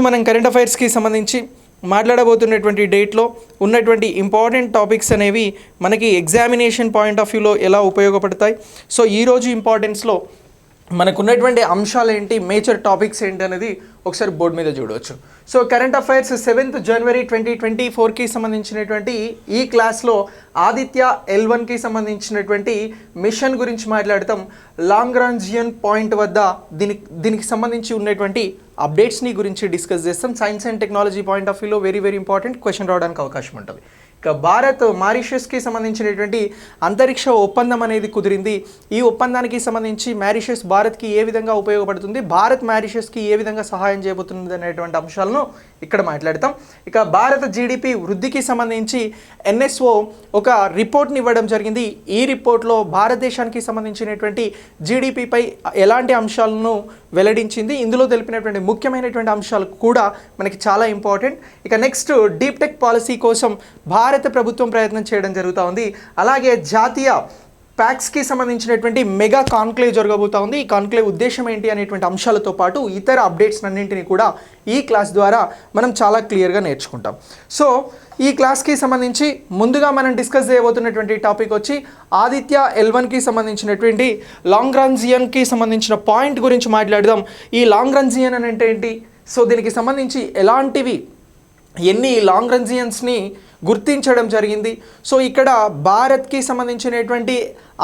ఈరోజు మనం కరెంట్ అఫైర్స్కి సంబంధించి మాట్లాడబోతున్నటువంటి డేట్లో ఉన్నటువంటి ఇంపార్టెంట్ టాపిక్స్ అనేవి మనకి ఎగ్జామినేషన్ పాయింట్ ఆఫ్ వ్యూలో ఎలా ఉపయోగపడతాయి. సో ఈరోజు ఇంపార్టెన్స్లో మనకున్నటువంటి అంశాలు ఏంటి, మేజర్ టాపిక్స్ ఏంటి అనేది ఒకసారి బోర్డు మీద చూడవచ్చు. So current affairs 7th January 2024కి సంబంధించినటువంటి ఈ క్లాస్లో ఆదిత్య L1కి సంబంధించినటువంటి మిషన్ గురించి మాట్లాడతాం. లాంగ్రాంజియన్ పాయింట్ వద్ద దీనికి సంబంధించి ఉన్నటువంటి అప్డేట్స్ని గురించి డిస్కస్ చేస్తాం. Science and technology point of వ్యూలో వెరీ ఇంపార్టెంట్ క్వశ్చన్ రావడానికి అవకాశం ఉంటుంది. ఇక భారత్ మారిషస్కి సంబంధించినటువంటి అంతరిక్ష ఒప్పందం అనేది కుదిరింది. ఈ ఒప్పందానికి సంబంధించి మారిషస్ భారత్కి ఏ విధంగా ఉపయోగపడుతుంది, భారత్ మారిషస్కి ఏ విధంగా సహాయం చేయబోతుంది అనేటువంటి అంశాలను ఇక్కడ మాట్లాడతాం. ఇక భారత జీడిపి వృద్ధికి సంబంధించి NSO ఒక రిపోర్ట్ని ఇవ్వడం జరిగింది. ఈ రిపోర్ట్లో భారతదేశానికి సంబంధించినటువంటి జీడిపిపై ఎలాంటి అంశాలను వెల్లడించింది, ఇందులో తెలిపినటువంటి ముఖ్యమైనటువంటి అంశాలు కూడా మనకి చాలా ఇంపార్టెంట్. ఇక నెక్స్ట్ డీప్ టెక్ పాలసీ కోసం భారత ప్రభుత్వం ప్రయత్నం చేయడం జరుగుతూ ఉంది. అలాగే జాతీయ ప్యాక్స్కి సంబంధించినటువంటి మెగా కాన్క్లేవ్ జరగబోతూ ఉంది. ఈ కాన్క్లేవ్ ఉద్దేశం ఏంటి అనేటువంటి అంశాలతో పాటు ఇతర అప్డేట్స్ అన్నింటినీ కూడా ఈ క్లాస్ ద్వారా మనం చాలా క్లియర్గా నేర్చుకుంటాం. సో ఈ క్లాస్కి సంబంధించి ముందుగా మనం డిస్కస్ చేయబోతున్నటువంటి టాపిక్ వచ్చి ఆదిత్య L1కి సంబంధించినటువంటి లాంగ్రాంజియన్కి సంబంధించిన పాయింట్ గురించి మాట్లాడదాం. ఈ లాంగ్రాంజియన్ అని అంటే ఏంటి, సో దీనికి సంబంధించి ఎన్ని లాంగ్రాంజియన్స్ని గుర్తించడం జరిగింది, సో ఇక్కడ భారత్కి సంబంధించినటువంటి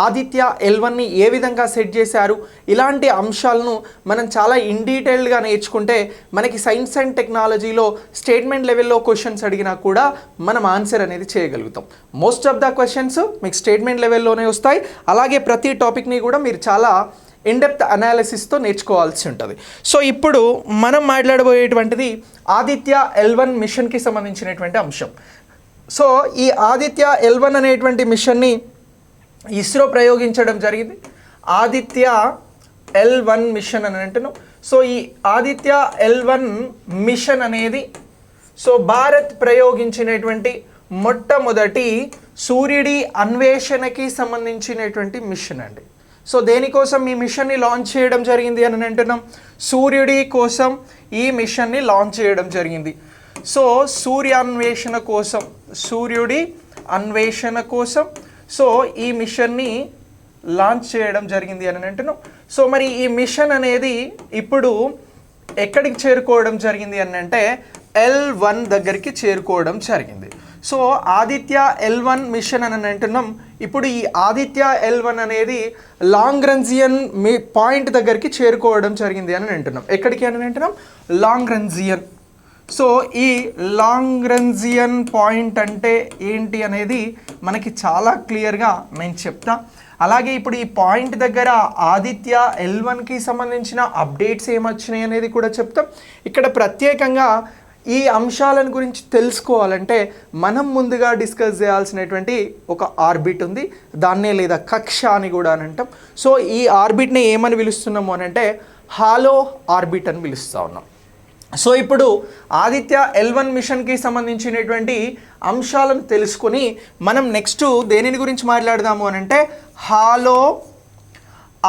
ఆదిత్య L1ని ఏ విధంగా సెట్ చేశారు, ఇలాంటి అంశాలను మనం చాలా ఇన్ డీటెయిల్డ్గా నేర్చుకుంటే మనకి సైన్స్ అండ్ టెక్నాలజీలో స్టేట్మెంట్ లెవెల్లో క్వశ్చన్స్ అడిగినా కూడా మనం ఆన్సర్ అనేది చేయగలుగుతాం. మోస్ట్ ఆఫ్ ద క్వశ్చన్స్ మీకు స్టేట్మెంట్ లెవెల్లోనే వస్తాయి. అలాగే ప్రతి టాపిక్ని కూడా మీరు చాలా ఇన్డెప్త్ అనాలిసిస్తో నేర్చుకోవాల్సి ఉంటుంది. సో ఇప్పుడు మనం మాట్లాడబోయేటువంటిది ఆదిత్య L1 మిషన్కి సంబంధించినటువంటి అంశం. సో ఈ ఆదిత్య L1 అనేటువంటి మిషన్ని ఇస్రో ప్రయోగించడం జరిగింది. ఆదిత్య L1 మిషన్ అని అంటున్నాం. సో ఈ ఆదిత్య L1 మిషన్ అనేది సో భారత్ ప్రయోగించినటువంటి మొట్టమొదటి సూర్యుడి అన్వేషణకి సంబంధించినటువంటి మిషన్ అండి. సో దేనికోసం ఈ మిషన్ని లాంచ్ చేయడం జరిగింది అని అంటున్నాం, సూర్యుడి కోసం ఈ మిషన్ని లాంచ్ చేయడం జరిగింది. సో సూర్యుడి అన్వేషణ కోసం సో ఈ మిషన్ని లాంచ్ చేయడం జరిగింది అని అంటున్నాం. సో మరి ఈ మిషన్ అనేది ఇప్పుడు ఎక్కడికి చేరుకోవడం జరిగింది అని అంటే L1 దగ్గరికి చేరుకోవడం జరిగింది. సో ఆదిత్య L1 మిషన్ అని అంటున్నాం. ఇప్పుడు ఈ ఆదిత్య L1 అనేది లాంగ్రాంజియన్ పాయింట్ దగ్గరికి చేరుకోవడం జరిగింది అని అంటున్నాం. ఎక్కడికి అని అంటున్నాం, లాంగ్రాంజియన్. సో ఈ లాంగ్రాంజియన్ పాయింట్ అంటే ఏంటి అనేది మనకి చాలా క్లియర్గా నేను చెప్తా. అలాగే ఇప్పుడు ఈ పాయింట్ దగ్గర ఆదిత్య L1కి సంబంధించిన అప్డేట్స్ ఏమొచ్చినాయి అనేది కూడా చెప్తాం. ఇక్కడ ప్రత్యేకంగా ఈ అంశాలను గురించి తెలుసుకోవాలంటే మనం ముందుగా డిస్కస్ చేయాల్సినటువంటి ఒక ఆర్బిట్ ఉంది, దాన్నే లేదా కక్ష అని కూడా అని అంటాం. సో ఈ ఆర్బిట్ని ఏమని పిలుస్తున్నాము అని అంటే హాలో ఆర్బిట్ అని పిలుస్తూ ఉన్నాం. సో ఇప్పుడు ఆదిత్య L1 మిషన్కి సంబంధించినటువంటి అంశాలను తెలుసుకొని మనం నెక్స్ట్ దేనిని గురించి మాట్లాడదాము అని అంటే హాలో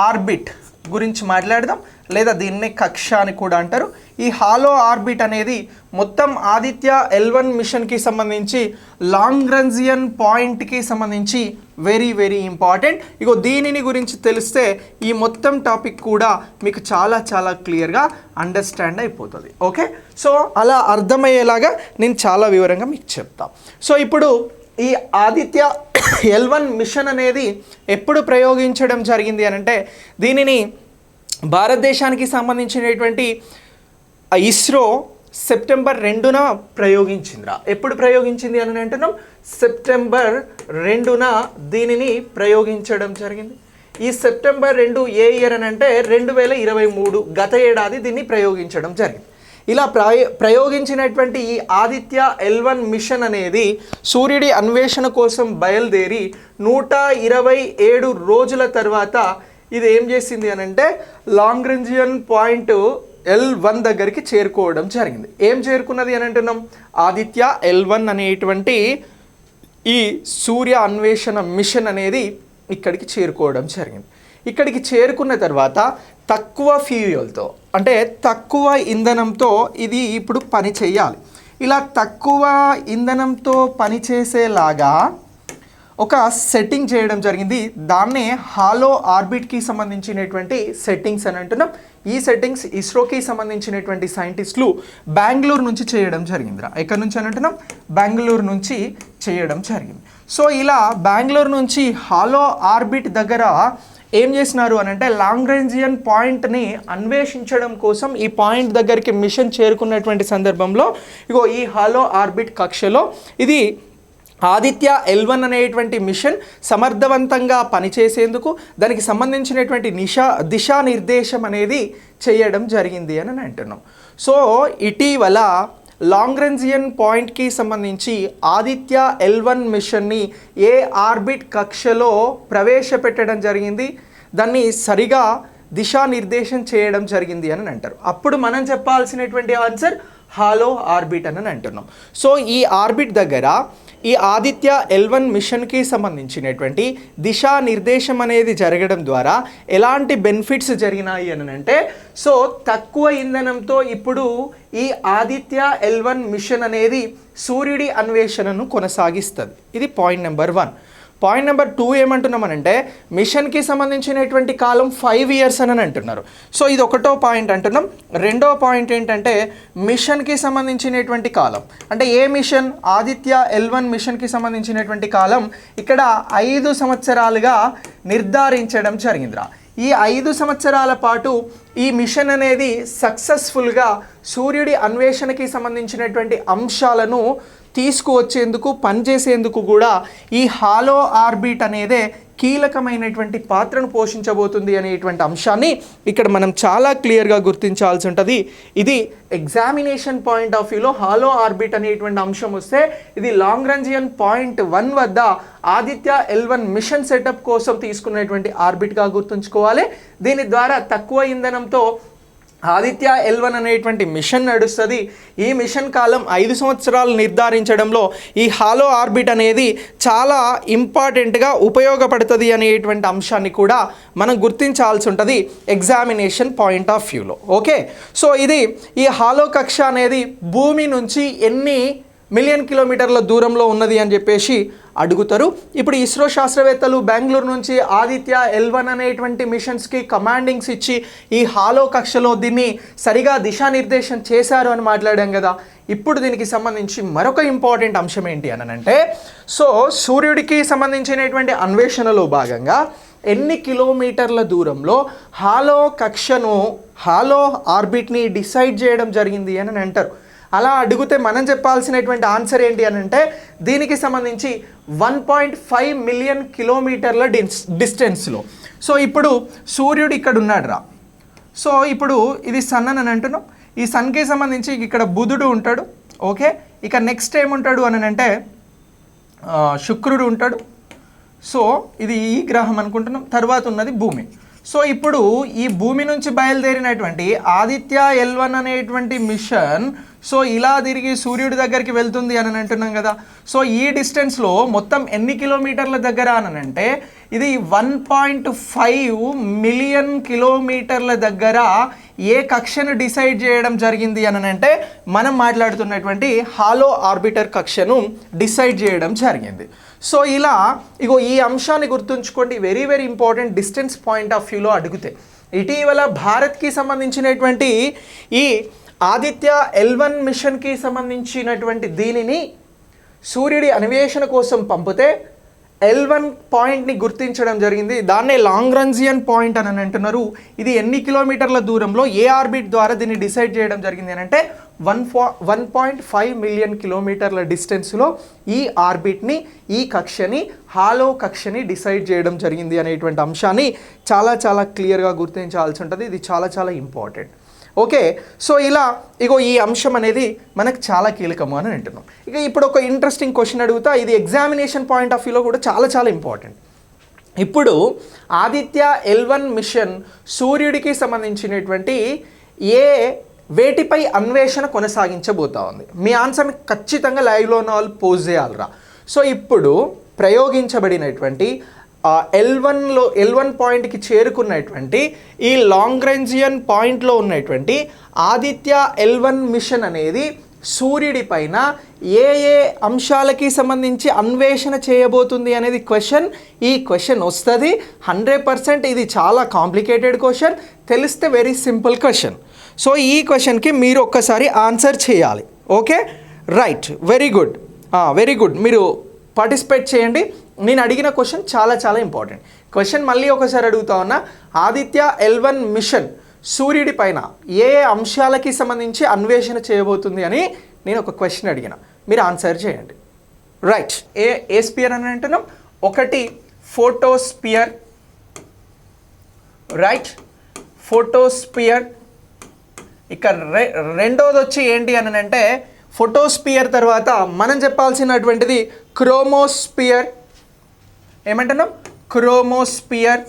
ఆర్బిట్ గురించి మాట్లాడదాం, లేదా దీన్నే కక్ష అని కూడా అంటారు. ఈ హాలో ఆర్బిట్ అనేది మొత్తం ఆదిత్య L1 మిషన్కి సంబంధించి లాంగ్రాంజియన్ పాయింట్కి సంబంధించి వెరీ ఇంపార్టెంట్. ఇగో దీనిని గురించి తెలిస్తే ఈ మొత్తం టాపిక్ కూడా మీకు చాలా క్లియర్గా అండర్స్టాండ్ అయిపోతుంది. ఓకే, సో అలా అర్థమయ్యేలాగా నేను చాలా వివరంగా మీకు చెప్తా. సో ఇప్పుడు ఈ ఆదిత్య L1 మిషన్ అనేది ఎప్పుడు ప్రయోగించడం జరిగింది అని అంటే దీనిని భారతదేశానికి సంబంధించినటువంటి ఇస్రో సెప్టెంబర్ 2న ప్రయోగించిందిరా. ఎప్పుడు ప్రయోగించింది అని అంటున్నాం, సెప్టెంబర్ 2న దీనిని ప్రయోగించడం జరిగింది. ఈ సెప్టెంబర్ 2 ఏ ఇయర్ అని అంటే 2023, గత ఏడాది దీన్ని ప్రయోగించడం జరిగింది. ఇలా ప్రయోగించినటువంటి ఈ ఆదిత్య L1 మిషన్ అనేది సూర్యుడి అన్వేషణ కోసం బయలుదేరి 127 రోజుల తర్వాత ఇది ఏం చేసింది అని అంటే లాంగ్రాంజియన్ పాయింట్ L1 దగ్గరికి చేరుకోవడం జరిగింది. ఏం చేరుకున్నది అని అంటున్నాం, ఆదిత్య L1 అనేటువంటి ఈ సూర్య అన్వేషణ మిషన్ అనేది ఇక్కడికి చేరుకోవడం జరిగింది. ఇక్కడికి చేరుకున్న తర్వాత తక్కువ ఫ్యూయల్తో, అంటే తక్కువ ఇంధనంతో ఇది ఇప్పుడు పని చేయాలి. ఇలా తక్కువ ఇంధనంతో పనిచేసేలాగా ఒక సెట్టింగ్ చేయడం జరిగింది. దాన్నే హాలో ఆర్బిట్కి సంబంధించినటువంటి సెట్టింగ్స్ అని అంటున్నాం. ఈ సెట్టింగ్స్ ఇస్రోకి సంబంధించినటువంటి సైంటిస్టులు బెంగళూరు నుంచి చేయడం జరిగిందిరా. ఎక్కడి నుంచి అని అంటున్నాం? బెంగళూరు నుంచి చేయడం జరిగింది. సో ఇలా బెంగళూరు నుంచి హాలో ఆర్బిట్ దగ్గర ఏం చేసినారు అని అంటే లాంగ్రేంజియన్ పాయింట్ని అన్వేషించడం కోసం ఈ పాయింట్ దగ్గరికి మిషన్ చేరుకున్నటువంటి సందర్భంలో ఇగో ఈ హాలో ఆర్బిట్ కక్షలో ఇది ఆదిత్య L1 అనేటువంటి మిషన్ సమర్థవంతంగా పనిచేసేందుకు దానికి సంబంధించినటువంటి దిశానిర్దేశం అనేది చేయడం జరిగింది అని అంటున్నాం. సో ఇటీవల లాంగ్రేంజియన్ పాయింట్కి సంబంధించి ఆదిత్య L1 మిషన్ని ఏ ఆర్బిట్ కక్షలో ప్రవేశపెట్టడం జరిగింది, దాన్ని సరిగా దిశానిర్దేశం చేయడం జరిగింది అని అంటారు. అప్పుడు మనం చెప్పాల్సినటువంటి ఆన్సర్ హాలో ఆర్బిట్ అని అంటున్నాం. సో ఈ ఆర్బిట్ దగ్గర ఈ ఆదిత్య L1 మిషన్కి సంబంధించినటువంటి దిశానిర్దేశం అనేది జరగడం ద్వారా ఎలాంటి బెనిఫిట్స్ జరిగినాయి అని అంటే, సో తక్కువ ఇంధనంతో ఇప్పుడు ఈ ఆదిత్య L1 మిషన్ అనేది సూర్యుడి అన్వేషణను కొనసాగిస్తుంది. ఇది పాయింట్ నెంబర్ 1. పాయింట్ నెంబర్ 2 ఏమంటున్నామనంటే మిషన్కి సంబంధించినటువంటి కాలం 5 years అని అంటున్నారు. సో ఇది ఒకటో పాయింట్ అంటున్నాం. రెండో పాయింట్ ఏంటంటే మిషన్కి సంబంధించినటువంటి కాలం, అంటే ఏ మిషన్? ఆదిత్య L1 మిషన్కి సంబంధించినటువంటి కాలం ఇక్కడ 5 సంవత్సరాలుగా నిర్ధారించడం జరిగిందిరా. ఈ 5 సంవత్సరాల పాటు ఈ మిషన్ అనేది సక్సెస్ఫుల్గా సూర్యుడి అన్వేషణకి సంబంధించినటువంటి అంశాలను తీసుకువచ్చేందుకు పనిచేసేందుకు కూడా ఈ హాలో ఆర్బిట్ అనేదే కీలకమైనటువంటి పాత్రను పోషించబోతుంది అనేటువంటి అంశాన్ని ఇక్కడ మనం చాలా క్లియర్గా గుర్తించాల్సి ఉంటుంది. ఇది ఎగ్జామినేషన్ పాయింట్ ఆఫ్ వ్యూలో హాలో ఆర్బిట్ అనేటువంటి అంశం వస్తే ఇది లాంగ్రేంజియన్ పాయింట్ 1 వద్ద ఆదిత్య L1 మిషన్ సెటప్ కోసం తీసుకున్నటువంటి ఆర్బిట్గా గుర్తుంచుకోవాలి. దీని ద్వారా తక్కువ ఇంధనంతో ఆదిత్య L1 అనేటువంటి మిషన్ నడుస్తుంది. ఈ మిషన్ కాలం 5 సంవత్సరాలు నిర్ధారించడంలో ఈ హాలో ఆర్బిట్ అనేది చాలా ఇంపార్టెంట్గా ఉపయోగపడుతుంది అనేటువంటి అంశాన్ని కూడా మనం గుర్తించాల్సి ఉంటుంది ఎగ్జామినేషన్ పాయింట్ ఆఫ్ వ్యూలో. ఓకే, సో ఇది ఈ హాలో కక్ష అనేది భూమి నుంచి ఎన్ని మిలియన్ కిలోమీటర్ల దూరంలో ఉన్నది అని చెప్పేసి అడుగుతారు. ఇప్పుడు ఇస్రో శాస్త్రవేత్తలు బెంగళూరు నుంచి ఆదిత్య L1 అనేటువంటి మిషన్స్కి కమాండింగ్స్ ఇచ్చి ఈ హాలో కక్షలో దీన్ని సరిగా దిశానిర్దేశం చేశారు అని మాట్లాడాం కదా. ఇప్పుడు దీనికి సంబంధించి మరొక ఇంపార్టెంట్ అంశం ఏంటి అని అంటే, సో సూర్యుడికి సంబంధించినటువంటి అన్వేషణలో భాగంగా ఎన్ని కిలోమీటర్ల దూరంలో హాలో ఆర్బిట్ని డిసైడ్ చేయడం జరిగింది అని అంటారు. అలా అడిగితే మనం చెప్పాల్సినటువంటి ఆన్సర్ ఏంటి అని అంటే దీనికి సంబంధించి 1.5 మిలియన్ కిలోమీటర్ల డిస్టెన్స్లో. సో ఇప్పుడు సూర్యుడు ఇక్కడ ఉన్నాడు రా. సో ఇప్పుడు ఇది సన్ అని అంటున్నాం. ఈ సన్కి సంబంధించి ఇక్కడ బుధుడు ఉంటాడు. ఓకే, ఇక నెక్స్ట్ ఏముంటాడు అని అంటే శుక్రుడు ఉంటాడు. సో ఇది ఈ గ్రహం అనుకుంటున్నాం. తర్వాత ఉన్నది భూమి. సో ఇప్పుడు ఈ భూమి నుంచి బయలుదేరినటువంటి ఆదిత్య L1 అనేటువంటి మిషన్ సో ఇలా తిరిగి సూర్యుడి దగ్గరికి వెళ్తుంది అని అంటున్నాం కదా. సో ఈ డిస్టెన్స్లో మొత్తం ఎన్ని కిలోమీటర్ల దగ్గర అని అంటే ఇది 1.5 మిలియన్ కిలోమీటర్ల దగ్గర ఏ కక్షను డిసైడ్ చేయడం జరిగింది అని అంటే మనం మాట్లాడుతున్నటువంటి హాలో ఆర్బిటర్ కక్షను డిసైడ్ చేయడం జరిగింది. సో ఇలా ఇగో ఈ అంశాన్ని గుర్తుంచుకోండి, very very important. Distance point of వ్యూలో అడిగితే ఇటీవల భారత్కి సంబంధించినటువంటి ఈ ఆదిత్య L1 మిషన్కి సంబంధించినటువంటి దీనిని సూర్యుడి అన్వేషణ కోసం పంపితే L1 పాయింట్ని గుర్తించడం జరిగింది. దాన్నే లాంగ్రేంజియన్ పాయింట్ అని అంటున్నారు. ఇది ఎన్ని కిలోమీటర్ల దూరంలో ఏ ఆర్బిట్ ద్వారా దీన్ని డిసైడ్ చేయడం జరిగింది అని అంటే 1.5 మిలియన్ కిలోమీటర్ల డిస్టెన్స్లో ఈ ఆర్బిట్ని, ఈ కక్షని, హాలో కక్షని డిసైడ్ చేయడం జరిగింది అనేటువంటి అంశాన్ని చాలా చాలా క్లియర్గా గుర్తించాల్సి ఉంటుంది. ఇది చాలా చాలా ఇంపార్టెంట్. ఓకే, సో ఇలా ఇగో ఈ అంశం అనేది మనకు చాలా కీలకము అని అంటున్నాం. ఇక ఇప్పుడు ఒక ఇంట్రెస్టింగ్ క్వశ్చన్ అడుగుతా. ఇది ఎగ్జామినేషన్ పాయింట్ ఆఫ్ వ్యూలో కూడా చాలా చాలా ఇంపార్టెంట్. ఇప్పుడు ఆదిత్య L1 మిషన్ సూర్యుడికి సంబంధించినటువంటి వేటిపై అన్వేషణ కొనసాగించబోతా ఉంది? మీ ఆన్సర్ని ఖచ్చితంగా లైవ్లో ఉన్న వాళ్ళు పోజ్ చేయాలరా. సో ఇప్పుడు ప్రయోగించబడినటువంటి L1 పాయింట్కి చేరుకున్నటువంటి ఈ లాంగ్రేంజియన్ పాయింట్లో ఉన్నటువంటి ఆదిత్య L1 మిషన్ అనేది సూర్యుడి పైన ఏ ఏ అంశాలకి సంబంధించి అన్వేషణ చేయబోతుంది అనేది క్వశ్చన్. ఈ క్వశ్చన్ వస్తుంది 100%. ఇది చాలా కాంప్లికేటెడ్ క్వశ్చన్, తెలిస్తే వెరీ సింపుల్ క్వశ్చన్. సో ఈ క్వశ్చన్కి మీరు ఒక్కసారి ఆన్సర్ చేయాలి. Okay, right, very good, very good. మీరు పార్టిసిపేట్ చేయండి. నేను అడిగిన క్వశ్చన్ చాలా చాలా ఇంపార్టెంట్ క్వశ్చన్. మళ్ళీ ఒకసారి అడుగుతా ఉన్నా, ఆదిత్య L1 మిషన్ సూర్యుడి పైన ఏ అంశాలకి సంబంధించి అన్వేషణ చేయబోతుంది అని నేను ఒక క్వశ్చన్ అడిగిన, మీరు ఆన్సర్ చేయండి. రైట్, ఏ స్పియర్ అని అంటున్నాం? ఒకటి ఫోటోస్పియర్, రైట్, ఫోటోస్పియర్. ఇక రెండోది వచ్చి ఏంటి అని అంటే, ఫోటోస్పియర్ తర్వాత మనం చెప్పాల్సినటువంటిది క్రోమోస్పియర్. ఏమంటున్నాం? క్రోమోస్పియర్.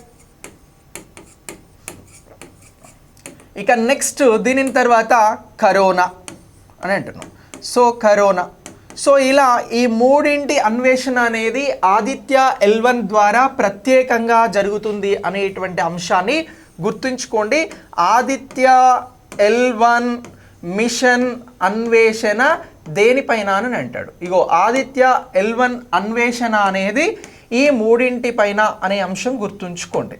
ఇక నెక్స్ట్ దీని తర్వాత కరోనా అని అంటున్నాం. So corona. సో ఇలా ఈ మూడింటి అన్వేషణ అనేది ఆదిత్య L1 ద్వారా ప్రత్యేకంగా జరుగుతుంది అనేటువంటి అంశాన్ని గుర్తుంచుకోండి. ఆదిత్య L1 మిషన్ అన్వేషణ దేనిపైన అని అంటాడు? ఇగో ఆదిత్య L1 అన్వేషణ అనేది ఈ మూడింటి పైన అనే అంశం గుర్తుంచుకోండి.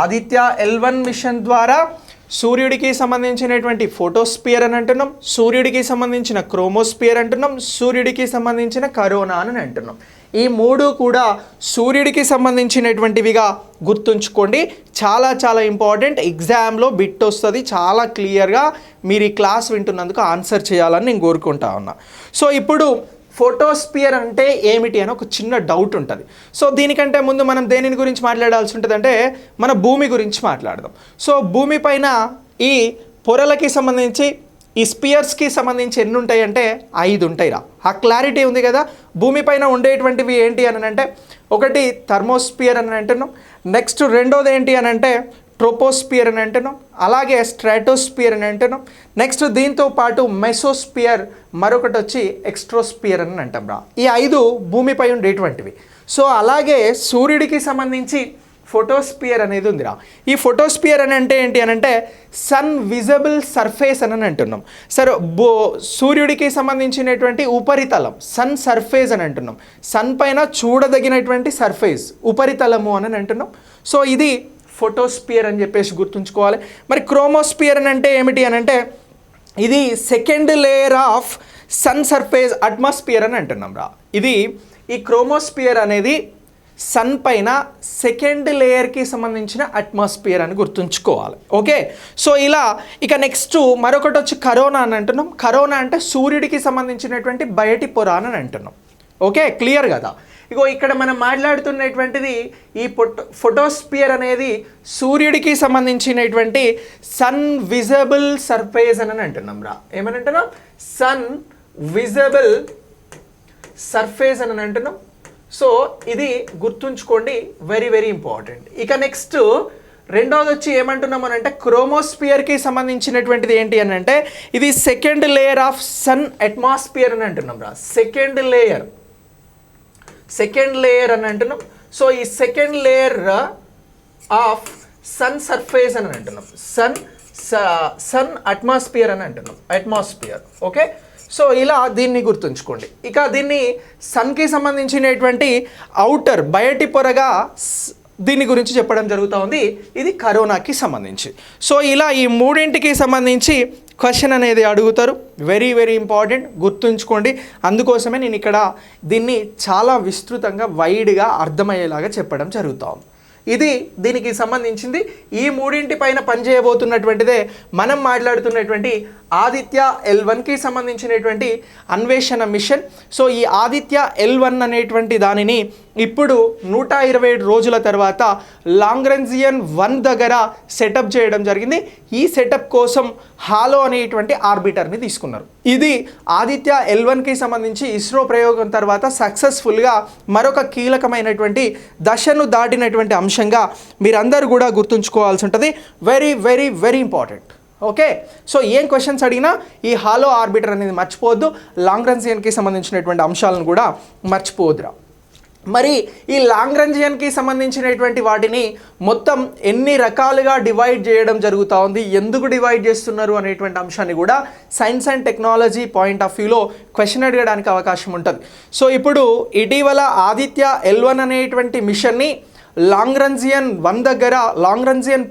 ఆదిత్య L1 మిషన్ ద్వారా సూర్యుడికి సంబంధించినటువంటి ఫోటోస్పియర్ అని అంటున్నాం, సూర్యుడికి సంబంధించిన క్రోమోస్పియర్ అంటున్నాం, సూర్యుడికి సంబంధించిన కరోనా అని అంటున్నాం. ఈ మూడు కూడా సూర్యుడికి సంబంధించినటువంటివిగా గుర్తుంచుకోండి. చాలా చాలా ఇంపార్టెంట్. ఎగ్జామ్లో బిట్ వస్తుంది. చాలా క్లియర్గా మీరు ఈ క్లాస్ వింటున్నందుకు ఆన్సర్ చేయాలని నేను కోరుకుంటా ఉన్నా. సో ఇప్పుడు ఫోటోస్పియర్ అంటే ఏమిటి అని ఒక చిన్న డౌట్ ఉంటుంది. సో దీనికంటే ముందు మనం దేనిని గురించి మాట్లాడాల్సి ఉంటుంది అంటే, మన భూమి గురించి మాట్లాడదాం. సో భూమి పైన ఈ పొరలకి సంబంధించి ఈ స్పియర్స్కి సంబంధించి ఎన్ని ఉంటాయి అంటే 5 ఉంటాయిరా. ఆ క్లారిటీ ఉంది కదా. భూమి పైన ఉండేటువంటివి ఏంటి అని అంటే, ఒకటి థర్మోస్పియర్ అని అంటున్నాం. నెక్స్ట్ రెండోది ఏంటి అని అంటే ట్రోపోస్పియర్ అని అంటున్నాం. అలాగే స్ట్రాటోస్పియర్ అని అంటున్నాం. నెక్స్ట్ దీంతో పాటు మెసోస్పియర్, మరొకటి వచ్చి ఎక్స్ట్రోస్పియర్ అని అంటాం రా. ఈ 5 భూమిపై ఉండేటువంటివి. సో అలాగే సూర్యుడికి సంబంధించి ఫోటోస్పియర్ అనేది ఉందిరా. ఈ ఫోటోస్పియర్ అని అంటే ఏంటి అని అంటే సన్ విజిబుల్ సర్ఫేస్ అని అంటున్నాం. సరే, సూర్యుడికి సంబంధించినటువంటి ఉపరితలం సన్ సర్ఫేస్ అని అంటున్నాం. సన్ పైన చూడదగినటువంటి సర్ఫేస్ ఉపరితలము అని అంటున్నాం. సో ఇది ఫోటోస్పియర్ అని చెప్పేసి గుర్తుంచుకోవాలి. మరి క్రోమోస్పియర్ అని అంటే ఏమిటి అని అంటే, ఇది second layer of sun surface atmosphere అని అంటున్నాం రా. ఇది ఈ క్రోమోస్పియర్ అనేది సన్ పైన సెకండ్ లేయర్కి సంబంధించిన అట్మాస్ఫియర్ అని గుర్తుంచుకోవాలి. ఓకే, సో ఇలా ఇక నెక్స్ట్ మరొకటి వచ్చి కరోనా అని అంటున్నాం. కరోనా అంటే సూర్యుడికి సంబంధించినటువంటి బయటి పొర అని అంటున్నాం. ఓకే, క్లియర్ కదా. ఇగో ఇక్కడ మనం మాట్లాడుతున్నటువంటిది ఈ ఫోటోస్పియర్ అనేది సూర్యుడికి సంబంధించినటువంటి సన్ విజిబుల్ సర్ఫేస్ అని అంటున్నాం రా. ఏమని అంటున్నాం? సన్ విజిబుల్ సర్ఫేస్ అని అంటున్నాం. సో ఇది గుర్తుంచుకోండి, వెరీ వెరీ ఇంపార్టెంట్. ఇక నెక్స్ట్ రెండవది వచ్చి ఏమంటున్నాం అని అంటే, క్రోమోస్పియర్కి సంబంధించినటువంటిది ఏంటి అని అంటే, ఇది second layer of sun atmosphere అని అంటున్నాం రా. సెకండ్ లేయర్ అని అంటున్నాం. సో ఈ second layer of sun surface అని అంటున్నాం. సన్ అట్మాస్ఫియర్ అని అంటున్నాం. అట్మాస్ఫియర్. ఓకే, సో ఇలా దీన్ని గుర్తుంచుకోండి. ఇక దీన్ని సన్కి సంబంధించినటువంటి ఔటర్ బయటి పొరగా దీని గురించి చెప్పడం జరుగుతూ ఉంది. ఇది కరోనాకి సంబంధించి. సో ఇలా ఈ మూడింటికి సంబంధించి క్వశ్చన్ అనేది అడుగుతారు. వెరీ వెరీ ఇంపార్టెంట్, గుర్తుంచుకోండి. అందుకోసమే నేను ఇక్కడ దీన్ని చాలా విస్తృతంగా వైడ్గా అర్థమయ్యేలాగా చెప్పడం జరుగుతాం. ఇది దీనికి సంబంధించింది. ఈ మూడింటి పైన పనిచేయబోతున్నటువంటిదే మనం మాట్లాడుతున్నటువంటి ఆదిత్య L1కి సంబంధించినటువంటి అన్వేషణ మిషన్. సో ఈ ఆదిత్య L1 అనేటువంటి దానిని ఇప్పుడు 127 రోజుల తర్వాత లాంగ్రేంజియన్ 1 దగ్గర సెటప్ చేయడం జరిగింది. ఈ సెటప్ కోసం హాలో అనేటువంటి ఆర్బిటర్ని తీసుకున్నారు. ఇది ఆదిత్య L1కి సంబంధించి ఇస్రో ప్రయోగం తర్వాత సక్సెస్ఫుల్గా మరొక కీలకమైనటువంటి దశను దాటినటువంటి అంశంగా మీరందరూ కూడా గుర్తుంచుకోవాల్సి ఉంటుంది. Very very very important. Okay, so ఏం క్వశ్చన్స్ అడిగినా ఈ హాలో ఆర్బిటర్ అనేది మర్చిపోవద్దు. లాంగ్రేంజియన్కి సంబంధించినటువంటి అంశాలను కూడా మర్చిపోవద్దురా. మరి ఈ లాంగ్రంజియన్కి సంబంధించినటువంటి వాటిని మొత్తం ఎన్ని రకాలుగా డివైడ్ చేయడం జరుగుతూ ఉంది, ఎందుకు డివైడ్ చేస్తున్నారు అనేటువంటి అంశాన్ని కూడా science and technology point of వ్యూలో క్వశ్చన్ అడగడానికి అవకాశం ఉంటుంది. సో ఇప్పుడు ఇటీవల ఆదిత్య L1 అనేటువంటి మిషన్ని లాంగ్రంజియన్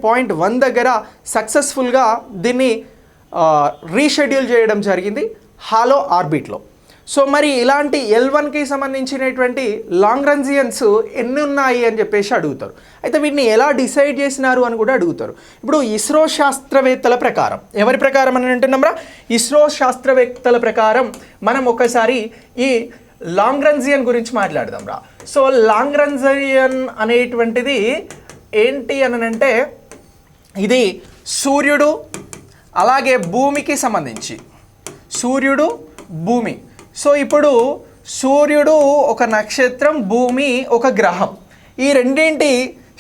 పాయింట్ 1 దగ్గర సక్సెస్ఫుల్గా దీన్ని రీషెడ్యూల్ చేయడం జరిగింది హాలో ఆర్బిట్లో. సో మరి ఇలాంటి L1కి సంబంధించినటువంటి లాంగ్రంజియన్స్ ఎన్ని ఉన్నాయి అని చెప్పేసి అడుగుతారు. అయితే వీటిని ఎలా డిసైడ్ చేసినారు అని కూడా అడుగుతారు. ఇప్పుడు ఇస్రో శాస్త్రవేత్తల ప్రకారం, ఎవరి ప్రకారం అని అంటున్నాంరా, ఇస్రో శాస్త్రవేత్తల ప్రకారం మనం ఒకసారి ఈ లాంగ్రంజియన్ గురించి మాట్లాడదాం రా. సో లాంగ్రంజియన్ అనేటువంటిది ఏంటి అని అంటే ఇది సూర్యుడు అలాగే భూమికి సంబంధించి, సూర్యుడు భూమి. సో ఇప్పుడు సూర్యుడు ఒక నక్షత్రం, భూమి ఒక గ్రహం. ఈ రెండింటి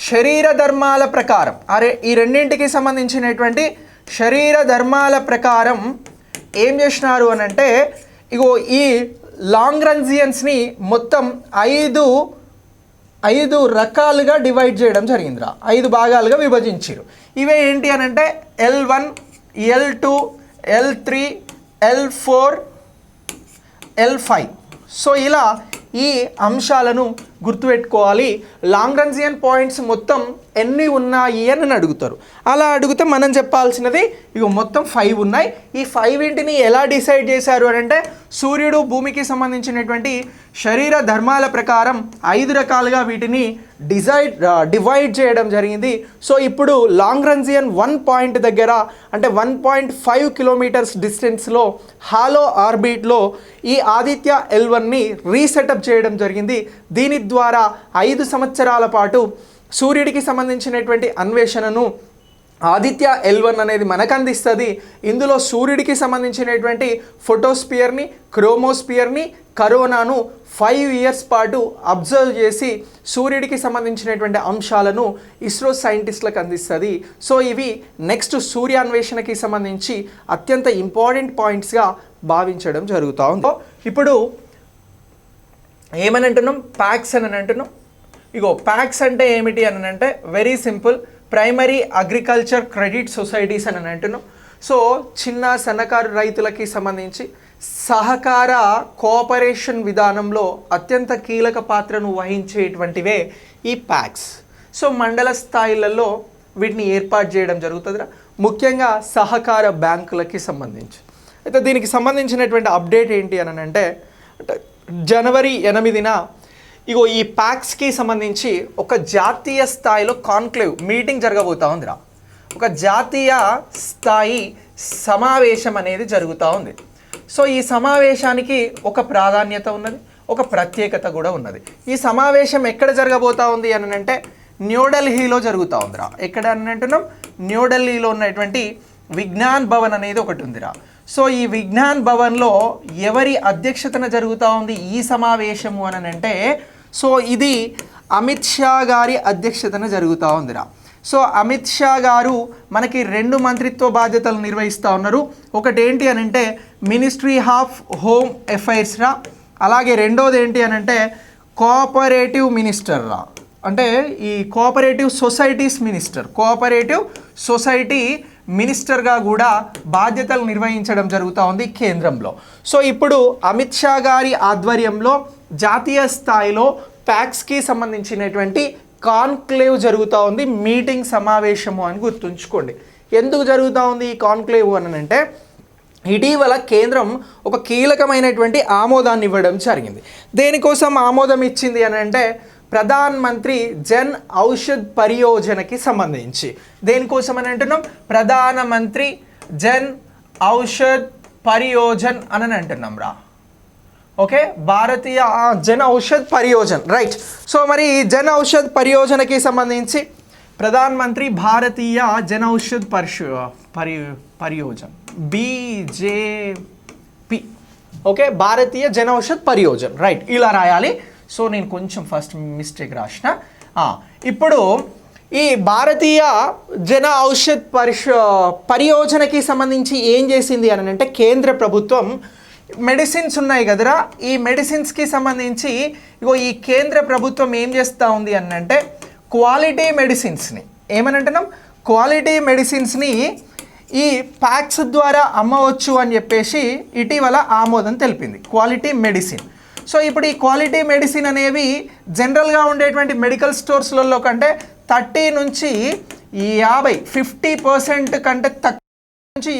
శరీర ధర్మాల ప్రకారం ఈ రెండింటికి సంబంధించినటువంటి శరీర ధర్మాల ప్రకారం ఏం చేసినారు అని అంటే ఇగో ఈ లాంగ్రంజియన్స్ని మొత్తం ఐదు రకాలుగా డివైడ్ చేయడం జరిగిందిరా, 5 భాగాలుగా విభజించారు. ఇవే ఏంటి అని అంటే L1, L2, L3, L4, L5. So ఇలా ఈ అంశాలను గుర్తుపెట్టుకోవాలి. లాంగ్రంజియన్ పాయింట్స్ మొత్తం ఎన్ని ఉన్నాయి అని అడుగుతారు. అలా అడిగితే మనం చెప్పాల్సినది ఇక మొత్తం 5 ఉన్నాయి. ఈ 5 ఎలా డిసైడ్ చేశారు అని అంటే సూర్యుడు భూమికి సంబంధించినటువంటి శరీర ధర్మాల ప్రకారం 5 రకాలుగా వీటిని డివైడ్ చేయడం జరిగింది. సో ఇప్పుడు లాంగ్రంజియన్ 1 పాయింట్ దగ్గర అంటే 1.5 కిలోమీటర్స్ డిస్టెన్స్లో హాలో ఆర్బిట్లో ఈ ఆదిత్య L1ని రీసెటప్ చేయడం జరిగింది. దీని ద్వారా 5 సంవత్సరాల పాటు సూర్యుడికి సంబంధించినటువంటి అన్వేషణను ఆదిత్య L1 అనేది మనకు అందిస్తుంది. ఇందులో సూర్యుడికి సంబంధించినటువంటి ఫోటోస్పియర్ని, క్రోమోస్పియర్ని, కరోనాను 5 ఇయర్స్ పాటు అబ్జర్వ్ చేసి సూర్యుడికి సంబంధించినటువంటి అంశాలను ఇస్రో సైంటిస్టులకు అందిస్తుంది. సో ఇవి నెక్స్ట్ సూర్యాన్వేషణకి సంబంధించి అత్యంత ఇంపార్టెంట్ పాయింట్స్గా భావించడం జరుగుతూ ఉంది. ఇప్పుడు ఏమని అంటున్నాం, ప్యాక్స్ అని అంటున్నాం. ఇగో ప్యాక్స్ అంటే ఏమిటి అని అంటే very simple, primary agriculture credit societies అని అంటున్నాం. సో చిన్న సన్నకారు రైతులకి సంబంధించి సహకార కోఆపరేషన్ విధానంలో అత్యంత కీలక పాత్రను వహించేటువంటివే ఈ ప్యాక్స్. సో మండల స్థాయిలలో వీటిని ఏర్పాటు చేయడం జరుగుతుందిరా, ముఖ్యంగా సహకార బ్యాంకులకి సంబంధించి. అయితే దీనికి సంబంధించినటువంటి అప్డేట్ ఏంటి అని అంటే జనవరి 8న ఇగో ఈ ప్యాక్స్కి సంబంధించి ఒక జాతీయ స్థాయిలో కాన్క్లేవ్ మీటింగ్ జరగబోతూ ఉందిరా. ఒక జాతీయ స్థాయి సమావేశం అనేది జరుగుతూ ఉంది. సో ఈ సమావేశానికి ఒక ప్రాధాన్యత ఉన్నది, ఒక ప్రత్యేకత కూడా ఉన్నది. ఈ సమావేశం ఎక్కడ జరగబోతూ ఉంది అని అంటే న్యూఢిల్లీలో జరుగుతూ ఉందిరా. ఎక్కడ అని అంటున్నాం, న్యూఢిల్లీలో ఉన్నటువంటి విజ్ఞాన్ భవన్ అనేది ఒకటి ఉందిరా. సో ఈ విజ్ఞాన్ భవన్లో ఎవరి అధ్యక్షతన జరుగుతూ ఉంది ఈ సమావేశము అని అంటే సో ఇది అమిత్ షా గారి అధ్యక్షతన జరుగుతూ ఉందిరా. సో అమిత్ షా గారు మనకి 2 మంత్రిత్వ బాధ్యతలు నిర్వహిస్తూ ఉన్నారు. ఒకటి ఏంటి అని అంటే మినిస్ట్రీ ఆఫ్ హోమ్ అఫైర్స్ రా, అలాగే రెండోది ఏంటి అని అంటే కోఆపరేటివ్ మినిస్టర్ రా, అంటే ఈ cooperative societies minister, cooperative society మినిస్టర్గా కూడా బాధ్యతలు నిర్వహించడం జరుగుతూ ఉంది కేంద్రంలో. సో ఇప్పుడు అమిత్ షా గారి ఆధ్వర్యంలో జాతీయ స్థాయిలో ప్యాక్స్కి సంబంధించినటువంటి కాన్క్లేవ్ జరుగుతూ ఉంది, మీటింగ్ సమావేశము అని గుర్తుంచుకోండి. ఎందుకు జరుగుతూ ఉంది ఈ కాన్క్లేవ్ అని అంటే ఇటీవల కేంద్రం ఒక కీలకమైనటువంటి ఆమోదాన్ని ఇవ్వడం జరిగింది. దేనికోసం ఆమోదం ఇచ్చింది అని అంటే ప్రధాన్ మంత్రి జన్ ఔషధ్ పరియోజనకి సంబంధించి. దేనికోసం అని అంటున్నాం, ప్రధానమంత్రి జన్ ఔషధ్ పరియోజన్ అని అంటున్నాం రా. ఓకే, భారతీయ జన్ ఔషధ్ పరియోజన్, రైట్. సో మరి జన్ ఔషధ్ పరియోజనకి సంబంధించి ప్రధాన్ మంత్రి భారతీయ జన్ ఔషధ్ పరియోజన్ BJP. ఓకే, భారతీయ జన్ ఔషధ్ పరియోజన్, రైట్, ఇలా రాయాలి. సో నేను కొంచెం ఫస్ట్ మిస్టేక్ రాసిన. ఇప్పుడు ఈ భారతీయ జన ఔషధ్ పరియోజనకి సంబంధించి ఏం చేసింది అని అంటే కేంద్ర ప్రభుత్వం మెడిసిన్స్ ఉన్నాయి కదరా, ఈ మెడిసిన్స్కి సంబంధించి ఇగో ఈ కేంద్ర ప్రభుత్వం ఏం చేస్తూ ఉంది అని అంటే క్వాలిటీ మెడిసిన్స్ని ఏమని అంటున్నాం, క్వాలిటీ మెడిసిన్స్ని ఈ ప్యాక్స్ ద్వారా అమ్మవచ్చు అని చెప్పేసి ఇటీవల ఆమోదం తెలిపింది క్వాలిటీ మెడిసిన్. సో ఇప్పుడు ఈ క్వాలిటీ మెడిసిన్ అనేవి జనరల్గా ఉండేటువంటి మెడికల్ స్టోర్స్లలో కంటే 30 నుంచి 50% కంటే తక్కువ నుంచి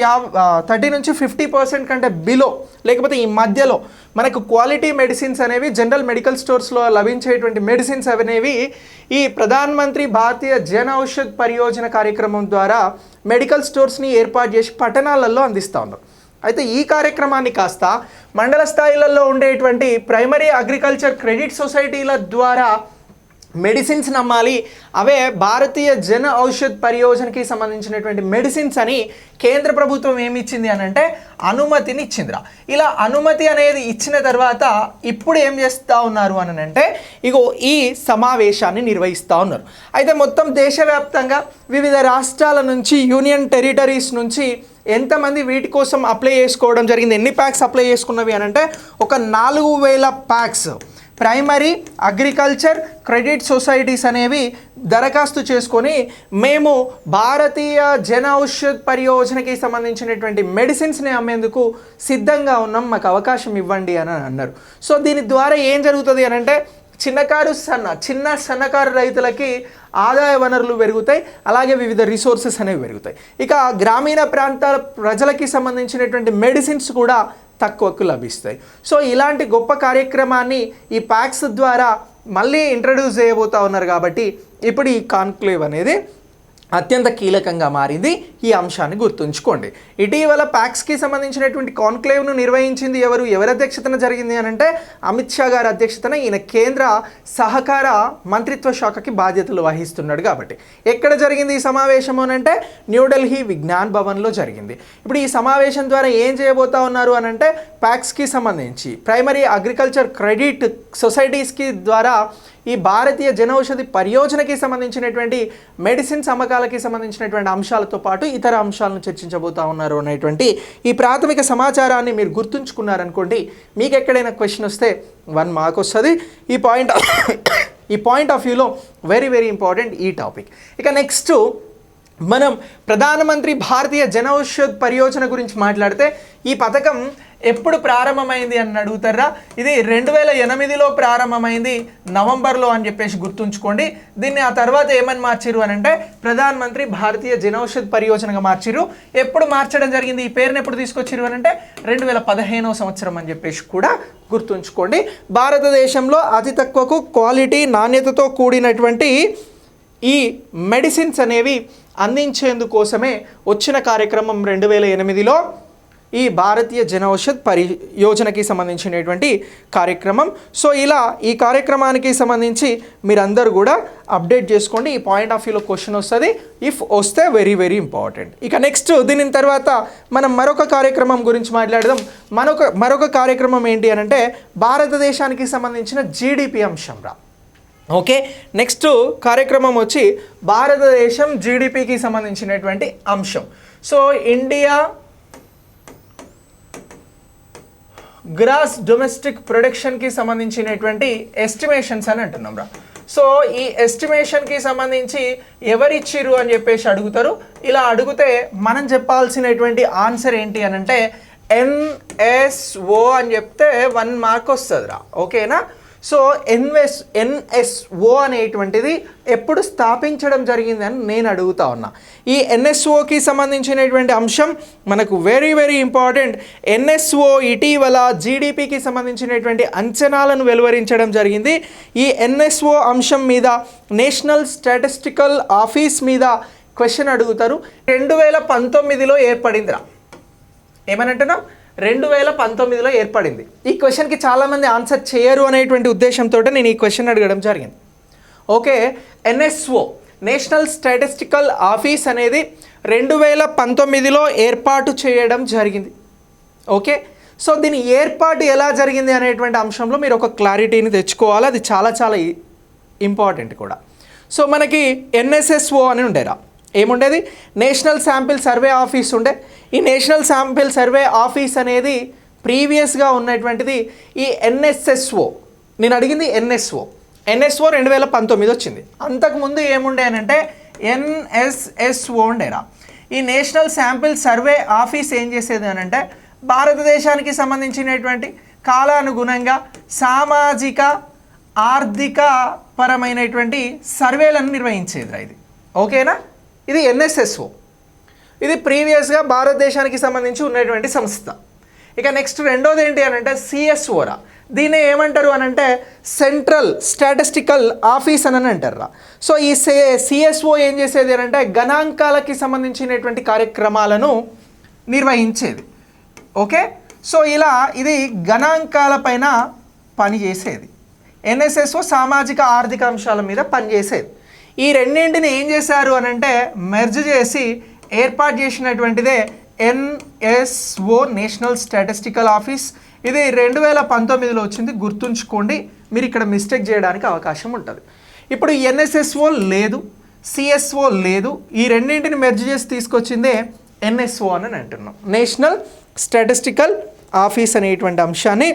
30 నుంచి 50% కంటే బిలో లేకపోతే ఈ మధ్యలో మనకు క్వాలిటీ మెడిసిన్స్ అనేవి జనరల్ మెడికల్ స్టోర్స్లో లభించేటువంటి మెడిసిన్స్ అనేవి ఈ ప్రధాన్ మంత్రి భారతీయ జన ఔషధ్ పరియోజన కార్యక్రమం ద్వారా మెడికల్ స్టోర్స్ని ఏర్పాటు చేసి పట్టణాలలో అందిస్తూ ఉన్నారు. అయితే ఈ కార్యక్రమాన్ని కాస్త మండల స్థాయిలలో ఉండేటువంటి ప్రైమరీ అగ్రికల్చర్ క్రెడిట్ సొసైటీల ద్వారా మెడిసిన్స్ నమ్మాలి, అవే భారతీయ జన ఔషధ్ పరియోజనకి సంబంధించినటువంటి మెడిసిన్స్ అని కేంద్ర ప్రభుత్వం ఏమి ఇచ్చింది అని అంటే అనుమతిని ఇచ్చిందిరా. ఇలా అనుమతి అనేది ఇచ్చిన తర్వాత ఇప్పుడు ఏం చేస్తూ ఉన్నారు అని అంటే ఇగో ఈ సమావేశాన్ని నిర్వహిస్తూ ఉన్నారు. అయితే మొత్తం దేశవ్యాప్తంగా వివిధ రాష్ట్రాల నుంచి యూనియన్ టెరిటరీస్ నుంచి ఎంతమంది వీటి కోసం అప్లై చేసుకోవడం జరిగింది, ఎన్ని ప్యాక్స్ అప్లై చేసుకున్నవి అని అంటే ఒక 4000 packs primary agriculture credit societies అనేవి దరఖాస్తు చేసుకొని మేము భారతీయ జన ఔషధ్ పరియోజనకి సంబంధించినటువంటి మెడిసిన్స్ని అమ్మేందుకు సిద్ధంగా ఉన్నాం, మాకు అవకాశం ఇవ్వండి అని అన్నారు. సో దీని ద్వారా ఏం జరుగుతుంది అని అంటే చిన్న సన్నకారు రైతులకి ఆదాయ వనరులు పెరుగుతాయి, అలాగే వివిధ రిసోర్సెస్ అనేవి పెరుగుతాయి. ఇక గ్రామీణ ప్రాంతాల ప్రజలకి సంబంధించినటువంటి మెడిసిన్స్ కూడా తక్కువకు లభిస్తాయి. సో ఇలాంటి గొప్ప కార్యక్రమాన్ని ఈ ప్యాక్స్ ద్వారా మళ్ళీ ఇంట్రడ్యూస్ చేయబోతూ ఉన్నారు కాబట్టి ఇప్పుడు ఈ కాన్క్లేవ్ అనేది అత్యంత కీలకంగా మారింది. ఈ అంశాన్ని గుర్తుంచుకోండి. ఇటీవల ప్యాక్స్కి సంబంధించినటువంటి కాన్క్లేవ్ను నిర్వహించింది ఎవరి అధ్యక్షతన జరిగింది అని అంటే అమిత్ షా గారి అధ్యక్షతన. ఈయన కేంద్ర సహకార మంత్రిత్వ శాఖకి బాధ్యతలు వహిస్తున్నాడు కాబట్టి. ఎక్కడ జరిగింది ఈ సమావేశం అని అంటే న్యూఢిల్లీ విజ్ఞాన్ భవన్లో జరిగింది. ఇప్పుడు ఈ సమావేశం ద్వారా ఏం చేయబోతా ఉన్నారు అని అంటే ప్యాక్స్కి సంబంధించి ప్రైమరీ అగ్రికల్చర్ క్రెడిట్ సొసైటీస్కి ద్వారా ఈ భారతీయ జన ఔషధి పరియోజనకి సంబంధించినటువంటి మెడిసిన్స్ అమ్మకాలకి సంబంధించినటువంటి అంశాలతో పాటు ఇతర అంశాలను చర్చించబోతా ఉన్నారు అనేటువంటి ఈ ప్రాథమిక సమాచారాన్ని మీరు గుర్తుంచుకున్నారనుకోండి, మీకు ఎక్కడైనా క్వశ్చన్ వస్తే 1 మార్క్ వస్తుంది. ఈ పాయింట్ ఆఫ్ వ్యూలో వెరీ వెరీ ఇంపార్టెంట్ ఈ టాపిక్. ఇక నెక్స్ట్ మనం ప్రధానమంత్రి భారతీయ జన ఔషధ్ పరియోజన గురించి మాట్లాడితే ఈ పథకం ఎప్పుడు ప్రారంభమైంది అని అడుగుతారా. ఇది 2008లో ప్రారంభమైంది నవంబర్లో అని చెప్పేసి గుర్తుంచుకోండి. దీన్ని ఆ తర్వాత ఏమని మార్చిరు అని అంటే ప్రధాన్ మంత్రి భారతీయ జన ఔషధ్ పరియోజనగా మార్చిరు. ఎప్పుడు మార్చడం జరిగింది, ఈ పేరుని ఎప్పుడు తీసుకొచ్చిరు అని అంటే 2015వ సంవత్సరం అని చెప్పేసి కూడా గుర్తుంచుకోండి. భారతదేశంలో అతి తక్కువకు క్వాలిటీ నాణ్యతతో కూడినటువంటి ఈ మెడిసిన్స్ అనేవి అందించేందుకోసమే వచ్చిన కార్యక్రమం 2008లో ఈ భారతీయ జన ఔషధ్ పరియోజనకి సంబంధించినటువంటి కార్యక్రమం. సో ఇలా ఈ కార్యక్రమానికి సంబంధించి మీరందరూ కూడా అప్డేట్ చేసుకోండి. ఈ పాయింట్ ఆఫ్ వ్యూలో క్వశ్చన్ వస్తుంది, ఇఫ్ వస్తే వెరీ వెరీ ఇంపార్టెంట్. ఇక నెక్స్ట్ దీని తర్వాత మనం మరొక కార్యక్రమం గురించి మాట్లాడదాం. మరొక కార్యక్రమం ఏంటి అని అంటే భారతదేశానికి సంబంధించిన జీడిపి అంశం రా. ఓకే, నెక్స్ట్ కార్యక్రమం వచ్చి భారతదేశం జీడిపికి సంబంధించినటువంటి అంశం. సో ఇండియా గ్రాస్ డొమెస్టిక్ ప్రొడక్షన్కి సంబంధించినటువంటి ఎస్టిమేషన్స్ అని అంటున్నాం రా. సో ఈ ఎస్టిమేషన్కి సంబంధించి ఎవరిచ్చిరు అని చెప్పేసి అడుగుతారు. ఇలా అడిగితే మనం చెప్పాల్సినటువంటి ఆన్సర్ ఏంటి అని అంటే NSO అని చెప్తే 1 మార్క్ వస్తుంది రా. ఓకేనా. సో NSO అనేటువంటిది ఎప్పుడు స్థాపించడం జరిగిందని నేను అడుగుతా ఉన్నా. ఈ NSOకి సంబంధించినటువంటి అంశం మనకు వెరీ వెరీ ఇంపార్టెంట్. NSO ఇటీవల జీడిపికి సంబంధించినటువంటి అంచనాలను వెలువరించడం జరిగింది. ఈ NSO అంశం మీద నేషనల్ స్టాటిస్టికల్ ఆఫీస్ మీద క్వశ్చన్ అడుగుతారు. 2019లో ఏర్పడిందిరా. ఏమనంటున్నాం, 2019లో ఏర్పడింది. ఈ క్వశ్చన్కి చాలామంది ఆన్సర్ చేయరు అనేటువంటి ఉద్దేశంతో నేను ఈ క్వశ్చన్ అడగడం జరిగింది. Okay, NSO national statistical office అనేది 2019లో ఏర్పాటు చేయడం జరిగింది. ఓకే, సో దీని ఏర్పాటు ఎలా జరిగింది అనేటువంటి అంశంలో మీరు ఒక క్లారిటీని తెచ్చుకోవాలి. అది చాలా చాలా ఇంపార్టెంట్ కూడా. సో మనకి NSSO అని ఉండేరా, ఏముండేది, నేషనల్ శాంపిల్ సర్వే ఆఫీస్ ఉండే. ఈ నేషనల్ శాంపిల్ సర్వే ఆఫీస్ అనేది ప్రీవియస్గా ఉన్నటువంటిది ఈ ఎన్ఎస్ఎస్ఓ. నేను అడిగింది ఎన్ఎస్ఓ 2019 వచ్చింది. అంతకుముందు ఏముండే అనంటే ఎన్ఎస్ఎస్ఓ ఉండేరా. ఈ నేషనల్ శాంపిల్ సర్వే ఆఫీస్ ఏం చేసేది అనంటే భారతదేశానికి సంబంధించినటువంటి కాలానుగుణంగా సామాజిక ఆర్థిక పరమైనటువంటి సర్వేలను నిర్వహించేదిరా ఇది. ఓకేనా, ఇది ఎన్ఎస్ఎస్ఓ. ఇది ప్రీవియస్గా భారతదేశానికి సంబంధించి ఉన్నటువంటి సంస్థ. ఇక నెక్స్ట్ రెండోది ఏంటి అనంటే సిఎస్ఓరా. దీన్ని ఏమంటారు అనంటే సెంట్రల్ స్టాటిస్టికల్ ఆఫీస్ అని అంటారా. సో ఈ సిఎస్ఓ ఏం చేసేది అనంటే గణాంకాలకి సంబంధించినటువంటి కార్యక్రమాలను నిర్వహించేది. ఓకే, సో ఇలా ఇది గణాంకాలపైన పనిచేసేది. ఎన్ఎస్ఎస్ఓ సామాజిక ఆర్థిక అంశాల మీద పనిచేసేది. ఈ రెండింటిని ఏం చేశారు అనంటే మెర్జ్ చేసి ఏర్పాటు చేసినటువంటిదే ఎన్ఎస్ఓ, నేషనల్ స్టాటిస్టికల్ ఆఫీస్. ఇది 2019లో వచ్చింది, గుర్తుంచుకోండి. మీరు ఇక్కడ మిస్టేక్ చేయడానికి అవకాశం ఉంటుంది. ఇప్పుడు ఎన్ఎస్ఎస్ఓ లేదు, సిఎస్ఓ లేదు, ఈ రెండింటిని మెర్జ్ చేసి తీసుకొచ్చిందే ఎన్ఎస్ఓ అని అంటున్నాం. నేషనల్ స్టాటిస్టికల్ ఆఫీస్ అనేటువంటి అంశాన్ని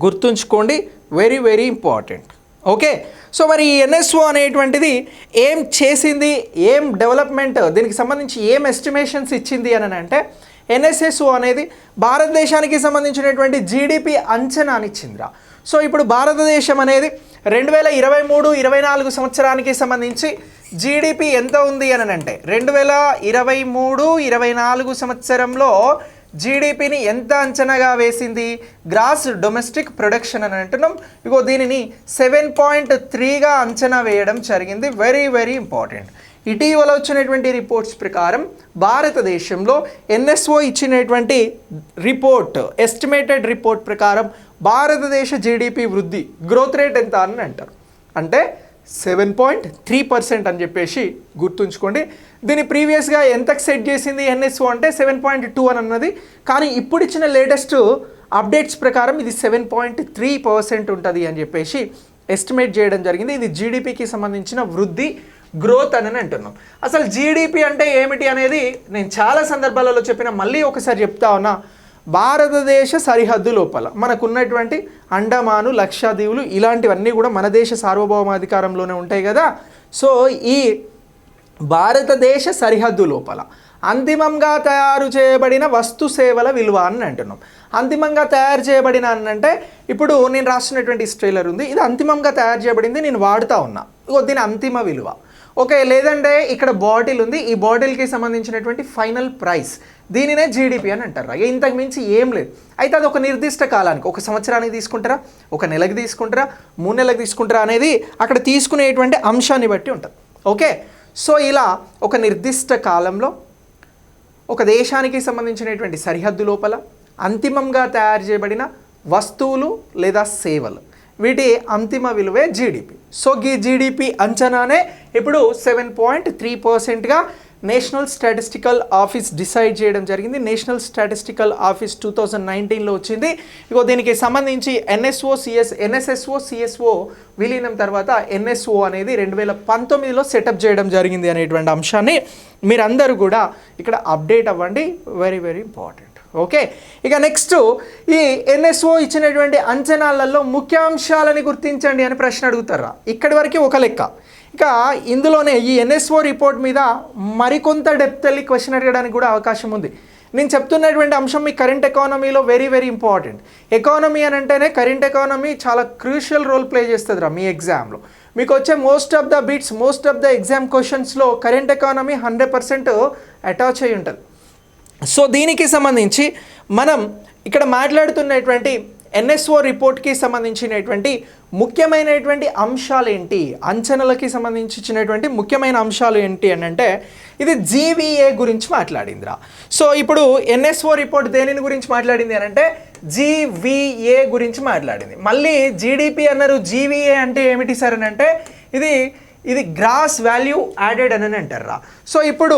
గుర్తుంచుకోండి, very very important. Okay, so మరి ఈ ఎన్ఎస్ఓ అనేటువంటిది ఏం చేసింది, ఏం డెవలప్మెంట్, దీనికి సంబంధించి ఏం ఎస్టిమేషన్స్ ఇచ్చింది అని అంటే ఎన్ఎస్ఎస్ఓ అనేది భారతదేశానికి సంబంధించినటువంటి జీడిపి అంచనాని ఇచ్చిందిరా. సో ఇప్పుడు భారతదేశం అనేది 2023-24 సంవత్సరానికి సంబంధించి జీడిపి ఎంత ఉంది అని అంటే 2023-24 సంవత్సరంలో జీడిపిని ఎంత అంచనాగా వేసింది, గ్రాస్ డొమెస్టిక్ ప్రొడక్షన్ అని అంటున్నాం. ఇగో దీనిని 7.3గా అంచనా వేయడం జరిగింది. Very very important. ఇటీవల వచ్చినటువంటి రిపోర్ట్స్ ప్రకారం భారతదేశంలో ఎన్ఎస్ఓ ఇచ్చినటువంటి రిపోర్ట్, ఎస్టిమేటెడ్ రిపోర్ట్ ప్రకారం భారతదేశ జీడిపి వృద్ధి గ్రోత్ రేట్ ఎంత అని అంటారు అంటే 7.3% అని చెప్పేసి గుర్తుంచుకోండి. దీన్ని ప్రీవియస్గా ఎంతకు సెట్ చేసింది ఎన్ఎస్ఓ అంటే 7.2 అని అన్నది. కానీ ఇప్పుడు ఇచ్చిన లేటెస్ట్ అప్డేట్స్ ప్రకారం ఇది 7.3% ఉంటుంది అని చెప్పేసి ఎస్టిమేట్ చేయడం జరిగింది. ఇది జీడిపికి సంబంధించిన వృద్ధి, గ్రోత్ అని అంటున్నాం. అసలు జీడిపి అంటే ఏమిటి అనేది నేను చాలా సందర్భాలలో చెప్పిన, మళ్ళీ ఒకసారి చెప్తా ఉన్నా. భారతదేశ సరిహద్దు లోపల మనకున్నటువంటి అండమాను, లక్షద్వీపులు ఇలాంటివన్నీ కూడా మన దేశ సార్వభౌమాధికారంలోనే ఉంటాయి కదా. సో ఈ భారతదేశ సరిహద్దు లోపల అంతిమంగా తయారు చేయబడిన వస్తు సేవల విలువ అని అంటున్నాం. అంతిమంగా తయారు చేయబడిన అంటే ఇప్పుడు నేను రాస్తున్నటువంటి ట్రైలర్ ఉంది, ఇది అంతిమంగా తయారు చేయబడింది, నేను వాడుతూ ఉన్నా, దీని అంతిమ విలువ. ఓకే, లేదంటే ఇక్కడ బాటిల్ ఉంది, ఈ బాటిల్కి సంబంధించినటువంటి ఫైనల్ ప్రైస్, దీనినే జీడిపి అని అంటారు. ఇంతకు మించి ఏం లేదు. అయితే అది ఒక నిర్దిష్ట కాలానికి, ఒక సంవత్సరానికి తీసుకుంటారా, ఒక నెలకి తీసుకుంటారా, 3 నెలలకు తీసుకుంటారా అనేది అక్కడ తీసుకునేటువంటి అంశాన్ని బట్టి ఉంటుంది. ఓకే, సో ఇలా ఒక నిర్దిష్ట కాలంలో ఒక దేశానికి సంబంధించినటువంటి సరిహద్దు లోపల అంతిమంగా తయారు చేయబడిన వస్తువులు లేదా సేవలు, వీటి అంతిమ విలువే జీడిపి. సో ఈ జీడిపి అంచనానే ఇప్పుడు 7.3%గా నేషనల్ స్టాటిస్టికల్ ఆఫీస్ డిసైడ్ చేయడం జరిగింది. నేషనల్ స్టాటిస్టికల్ ఆఫీస్ 2019లో వచ్చింది. ఇగో దీనికి సంబంధించి ఎన్ఎస్ఎస్ఓ, సిఎస్ఓ విలీనం తర్వాత ఎన్ఎస్ఓ అనేది 2019లో సెటప్ చేయడం జరిగింది అనేటువంటి అంశాన్ని మీరందరూ కూడా ఇక్కడ అప్డేట్ అవ్వండి. Very very important. ఓకే, ఇక నెక్స్ట్ ఈ ఎన్ఎస్ఓ ఇచ్చినటువంటి అంచనాలలో ముఖ్యాంశాలని గుర్తించండి అని ప్రశ్న అడుగుతారా. ఇక్కడి వరకు ఒక లెక్క. ఇక ఇందులోనే ఈ ఎన్ఎస్ఓ రిపోర్ట్ మీద మరికొంత డెప్త్ వెళ్ళి క్వశ్చన్ అడగడానికి కూడా అవకాశం ఉంది. నేను చెప్తున్నటువంటి అంశం మీ కరెంట్ ఎకానమీలో వెరీ వెరీ ఇంపార్టెంట్. ఎకానమీ అని అంటేనే కరెంట్ ఎకానమీ చాలా క్రూషియల్ రోల్ ప్లే చేస్తుందిరా మీ ఎగ్జామ్లో. మీకు వచ్చే most of the bits, most of the exam క్వశ్చన్స్లో కరెంట్ ఎకానమీ 100% అటాచ్ అయి ఉంటుంది. సో దీనికి సంబంధించి మనం ఇక్కడ మాట్లాడుతున్నటువంటి ఎన్ఎస్ఓ రిపోర్ట్కి సంబంధించినటువంటి ముఖ్యమైనటువంటి అంశాలు ఏంటి, అంచనాలకి సంబంధించినటువంటి ముఖ్యమైన అంశాలు ఏంటి అని అంటే ఇది జీవీఏ గురించి మాట్లాడిందిరా. సో ఇప్పుడు ఎన్ఎస్ఓ రిపోర్ట్ దేనిని గురించి మాట్లాడింది అని అంటే జీవీఏ గురించి మాట్లాడింది. మళ్ళీ జీడిపి అన్నారు, జీవీఏ అంటే ఏమిటి సార్ అని అంటే ఇది గ్రాస్ వాల్యూ యాడెడ్ అని అంటారా. సో ఇప్పుడు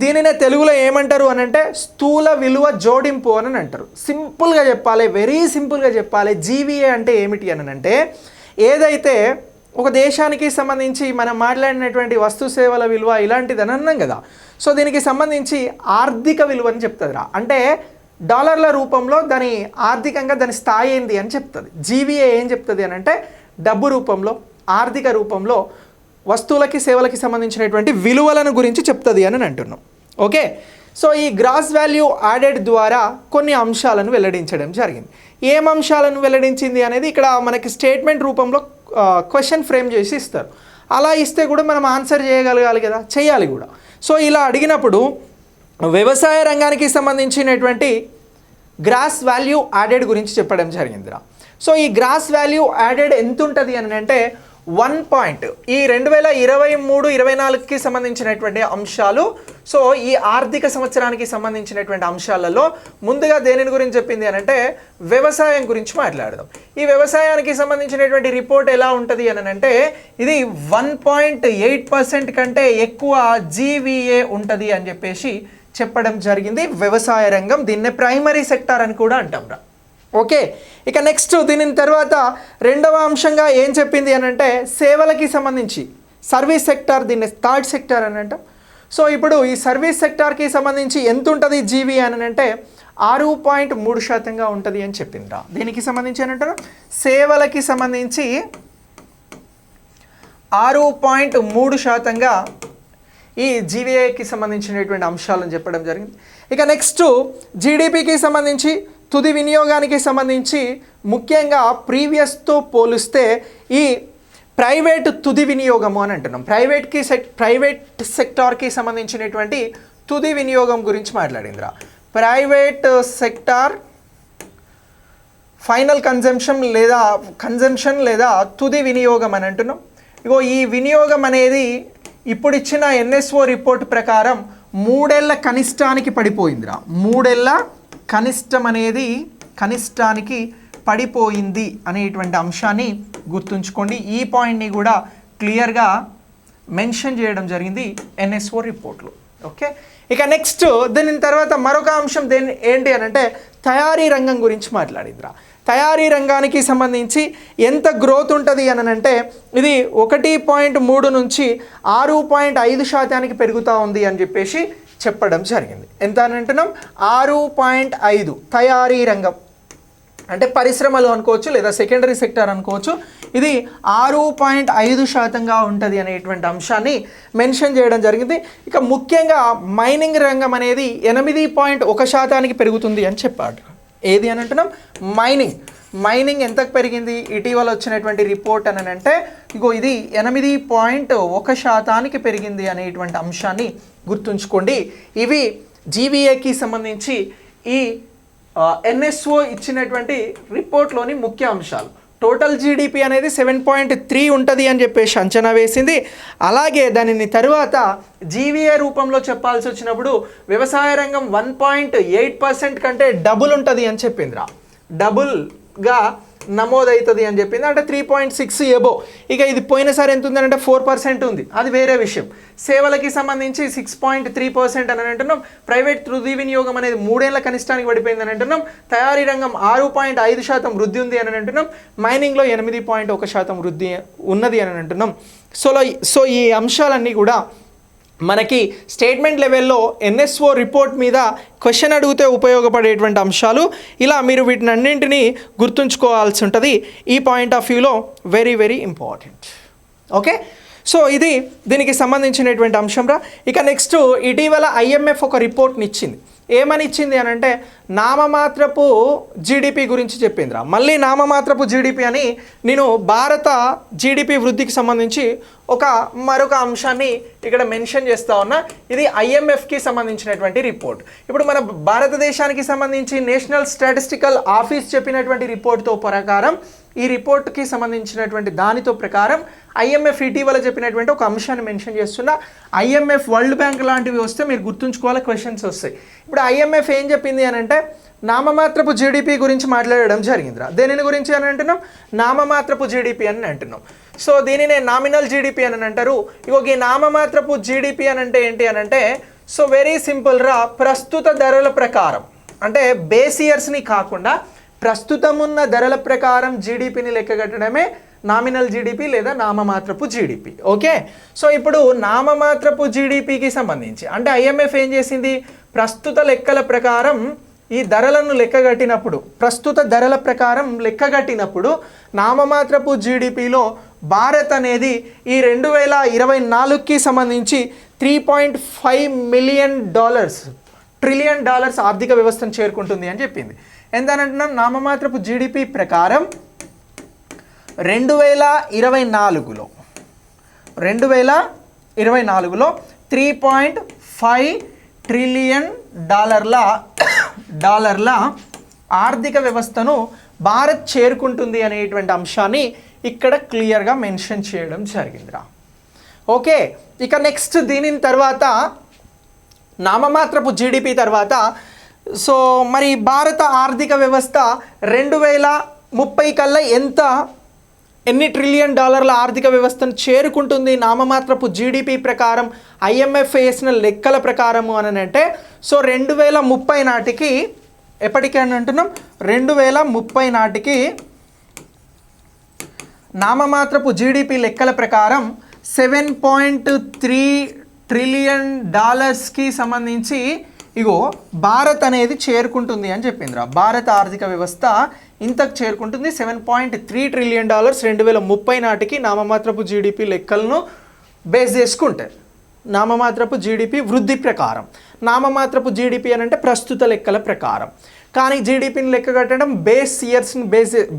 దీనినే తెలుగులో ఏమంటారు అని అంటే స్థూల విలువ జోడింపు అని అంటారు. సింపుల్గా చెప్పాలి, వెరీ సింపుల్గా చెప్పాలి. జీవీఏ అంటే ఏమిటి అని అంటే ఏదైతే ఒక దేశానికి సంబంధించి మనం మాట్లాడినటువంటి వస్తు సేవల విలువ ఇలాంటిది అని అన్నాం కదా. సో దీనికి సంబంధించి ఆర్థిక విలువ అని చెప్తుందిరా. అంటే డాలర్ల రూపంలో దాని ఆర్థికంగా దాని స్థాయి ఏంది అని చెప్తుంది. జీవీఏ ఏం చెప్తుంది అని అంటే డబ్బు రూపంలో, ఆర్థిక రూపంలో వస్తువులకి సేవలకి సంబంధించినటువంటి విలువలను గురించి చెప్తుంది అని అంటున్నాం. ఓకే, సో ఈ గ్రాస్ వాల్యూ యాడెడ్ ద్వారా కొన్ని అంశాలను వెల్లడించడం జరిగింది. ఏం అంశాలను వెల్లడించింది అనేది ఇక్కడ మనకి స్టేట్మెంట్ రూపంలో క్వశ్చన్ ఫ్రేమ్ చేసి ఇస్తారు. అలా ఇస్తే కూడా మనం ఆన్సర్ చేయగలగాలి కదా, చేయాలి కూడా. సో ఇలా అడిగినప్పుడు వ్యవసాయ రంగానికి సంబంధించినటువంటి గ్రాస్ వాల్యూ యాడెడ్ గురించి చెప్పడం జరిగిందిరా. సో ఈ గ్రాస్ వాల్యూ యాడెడ్ ఎంత ఉంటుంది అని అంటే 1 పాయింట్ ఈ 2023-24కి సంబంధించినటువంటి అంశాలు. సో ఈ ఆర్థిక సంవత్సరానికి సంబంధించినటువంటి అంశాలలో ముందుగా దేనిని గురించి చెప్పింది అని అంటే వ్యవసాయం గురించి మాట్లాడదాం. ఈ వ్యవసాయానికి సంబంధించినటువంటి రిపోర్ట్ ఎలా ఉంటుంది అని అంటే ఇది 1.8% కంటే ఎక్కువ జీవీఏ ఉంటుంది అని చెప్పేసి చెప్పడం జరిగింది. వ్యవసాయ రంగం దీన్నే ప్రైమరీ సెక్టార్ అని కూడా అంటాం రా. ఓకే, ఇక నెక్స్ట్ దీని తర్వాత రెండవ అంశంగా ఏం చెప్పింది అని అంటే సేవలకి సంబంధించి సర్వీస్ సెక్టార్, దీన్ని థర్డ్ సెక్టార్ అని అంటాం. సో ఇప్పుడు ఈ సర్వీస్ సెక్టార్కి సంబంధించి ఎంత ఉంటుంది జీవీ అని అంటే 6.3% ఉంటుంది అని చెప్పిండ్రా. దీనికి సంబంధించి అని అంటారు సేవలకి సంబంధించి 6.3% ఈ జీవీఏకి సంబంధించినటువంటి అంశాలను చెప్పడం జరిగింది. ఇక నెక్స్ట్ జీడిపికి సంబంధించి తుది వినియోగానికి సంబంధించి ముఖ్యంగా ప్రీవియస్తో పోలిస్తే ఈ ప్రైవేట్ తుది వినియోగము అని అంటున్నాం. ప్రైవేట్ సెక్టార్కి సంబంధించినటువంటి తుది వినియోగం గురించి మాట్లాడిందిరా. ప్రైవేట్ సెక్టార్ ఫైనల్ కన్జంప్షన్ లేదా తుది వినియోగం అని అంటున్నాం. ఇగో ఈ వినియోగం అనేది ఇప్పుడు ఇచ్చిన ఎన్ఎస్ఓ రిపోర్ట్ ప్రకారం 3 ఏళ్ల కనిష్టానికి పడిపోయిందిరా. 3 ఏళ్ల కనిష్టం అనేది కనిష్టానికి పడిపోయింది అనేటువంటి అంశాన్ని గుర్తుంచుకోండి. ఈ పాయింట్ని కూడా క్లియర్గా మెన్షన్ చేయడం జరిగింది ఎన్ఎస్ఓ రిపోర్ట్లో. ఓకే, ఇక నెక్స్ట్ దీని తర్వాత మరొక అంశం ఏంటి అని అంటే తయారీ రంగం గురించి మాట్లాడిందిరా. తయారీ రంగానికి సంబంధించి ఎంత గ్రోత్ ఉంటుంది అని అంటే ఇది 1.3 నుంచి 6.5% పెరుగుతూ ఉంది అని చెప్పేసి చెప్పడం జరిగింది. ఎంత అని అంటున్నాం 6.5. తయారీ రంగం అంటే అనుకోవచ్చు లేదా సెకండరీ సెక్టార్ అనుకోవచ్చు. ఇది 6.5%గా ఉంటుంది అనేటువంటి అంశాన్ని మెన్షన్ చేయడం జరిగింది. ఇక ముఖ్యంగా మైనింగ్ రంగం అనేది 8.1% పెరుగుతుంది అని చెప్పాడు. ఏది అని అంటున్నాం మైనింగ్ ఎంతకు పెరిగింది ఇటీవల వచ్చినటువంటి రిపోర్ట్ అని అంటే ఇగో ఇది 8.1% పెరిగింది అనేటువంటి అంశాన్ని గుర్తుంచుకోండి. ఇవి జీవీఏకి సంబంధించి ఈ ఎన్ఎస్ఓ ఇచ్చినటువంటి రిపోర్ట్లోని ముఖ్య అంశాలు. టోటల్ జీడిపి అనేది 7.3 ఉంటుంది అని చెప్పేసి అంచనా వేసింది. అలాగే దానిని తరువాత జీవీఏ రూపంలో చెప్పాల్సి వచ్చినప్పుడు వ్యవసాయ రంగం 1.8% కంటే డబుల్ ఉంటుంది అని చెప్పిందిరా. డబుల్గా నమోదవుతుంది అని చెప్పింది. అంటే 3.6 ఎబో. ఇక ఇది పోయినసారి ఎంత ఉందంటే 4% ఉంది, అది వేరే విషయం. సేవలకి సంబంధించి 6.3% అని అంటున్నాం. ప్రైవేట్ తుది వినియోగం అనేది 3 ఏళ్ల కనిష్టానికి పడిపోయింది అని అంటున్నాం. తయారీ రంగం 6.5% వృద్ధి ఉంది అని అంటున్నాం. మైనింగ్లో 8.1% వృద్ధి ఉన్నది అని అంటున్నాం. సో ఈ అంశాలన్నీ కూడా మనకి స్టేట్మెంట్ లెవెల్లో ఎన్ఎస్ఓ రిపోర్ట్ మీద క్వశ్చన్ అడిగితే ఉపయోగపడేటువంటి అంశాలు. ఇలా మీరు వీటిని అన్నింటినీ గుర్తుంచుకోవాల్సి ఉంటుంది. ఈ పాయింట్ ఆఫ్ వ్యూలో very very important. Okay, so ఇది దీనికి సంబంధించినటువంటి అంశం రా. ఇక నెక్స్ట్ ఇటీవల ఐఎంఎఫ్ ఒక రిపోర్ట్ని ఇచ్చింది. ఏమని ఇచ్చింది అని అంటే నామమాత్రపు జీడిపి గురించి చెప్పిందిరా. మళ్ళీ నామమాత్రపు జీడిపి అని నేను భారత జీడిపి వృద్ధికి సంబంధించి మరొక అంశాన్ని ఇక్కడ మెన్షన్ చేస్తా ఉన్నా. ఇది ఐఎంఎఫ్కి సంబంధించినటువంటి రిపోర్ట్. ఇప్పుడు మన భారతదేశానికి సంబంధించి నేషనల్ స్టాటిస్టికల్ ఆఫీస్ చెప్పినటువంటి రిపోర్ట్తో ప్రకారం ఈ రిపోర్ట్కి సంబంధించినటువంటి దానితో ప్రకారం ఐఎంఎఫ్ ఇటీవల చెప్పినటువంటి ఒక అంశాన్ని మెన్షన్ చేస్తున్నా. ఐఎంఎఫ్ వరల్డ్ బ్యాంక్ లాంటివి వస్తే మీరు గుర్తుంచుకోవాలి, క్వశ్చన్స్ వస్తాయి. ఇప్పుడు ఐఎంఎఫ్ ఏం చెప్పింది అని అంటే నామమాత్రపు జీడిపి గురించి మాట్లాడడం జరిగిందిరా. దేనిని గురించి అని అంటున్నాం నామమాత్రపు జీడిపి అని అంటున్నాం. సో దీనినే నామినల్ జీడిపి అని అంటారు. ఈ నామమాత్రపు జీడిపి అని అంటే ఏంటి అని అంటే సో వెరీ సింపుల్ రా. ప్రస్తుత ధరల ప్రకారం అంటే బేస్ ఇయర్స్ని కాకుండా ప్రస్తుతం ఉన్న ధరల ప్రకారం జీడిపిని లెక్కగట్టడమే నామినల్ జీడిపి లేదా నామమాత్రపు జీడిపి. ఓకే, సో ఇప్పుడు నామమాత్రపు జీడిపికి సంబంధించి అంటే ఐఎంఎఫ్ ఏం చేసింది ప్రస్తుత లెక్కల ప్రకారం ఈ ధరలను లెక్కగట్టినప్పుడు, ప్రస్తుత ధరల ప్రకారం లెక్కగట్టినప్పుడు నామమాత్రపు జీడిపిలో భారత్ అనేది ఈ 2024కి సంబంధించి $3.5 ట్రిలియన్ ఆర్థిక వ్యవస్థను చేరుకుంటుంది అని చెప్పింది. ఎంతనంటున్నాం? నామమాత్రపు జీడిపి ప్రకారం 2024లో 3.5 ట్రిలియన్ డాలర్ల ఆర్థిక వ్యవస్థను భారత్ చేరుకుంటుంది అనేటువంటి అంశాన్ని ఇక్కడ క్లియర్గా మెన్షన్ చేయడం జరిగిందిరా. ఓకే, ఇక నెక్స్ట్ దీని తర్వాత నామమాత్రపు జీడిపి తర్వాత సో మరి భారత ఆర్థిక వ్యవస్థ 2030 కల్లా ఎన్ని ట్రిలియన్ డాలర్ల ఆర్థిక వ్యవస్థను చేరుకుంటుంది నామమాత్రపు జీడిపి ప్రకారం, IMF వేసిన లెక్కల ప్రకారము అని అంటే సో 2030 నాటికి, ఎప్పటికీ అని అంటున్నాం 2030 నాటికి నామమాత్రపు జీడిపి లెక్కల ప్రకారం 7.3 ట్రిలియన్ డాలర్స్కి సంబంధించి ఇగో భారత్ అనేది చేరుకుంటుంది అని చెప్పిందిరా. భారత ఆర్థిక వ్యవస్థ ఇంతకు చేరుకుంటుంది 7.3 ట్రిలియన్ డాలర్స్ 2030 నాటికి నామమాత్రపు జీడిపి లెక్కలను బేస్ చేసుకుంటే, నామమాత్రపు జీడిపి వృద్ధి ప్రకారం. నామమాత్రపు జీడిపి అని అంటే ప్రస్తుత లెక్కల ప్రకారం, కానీ జీడిపిని లెక్క కట్టడం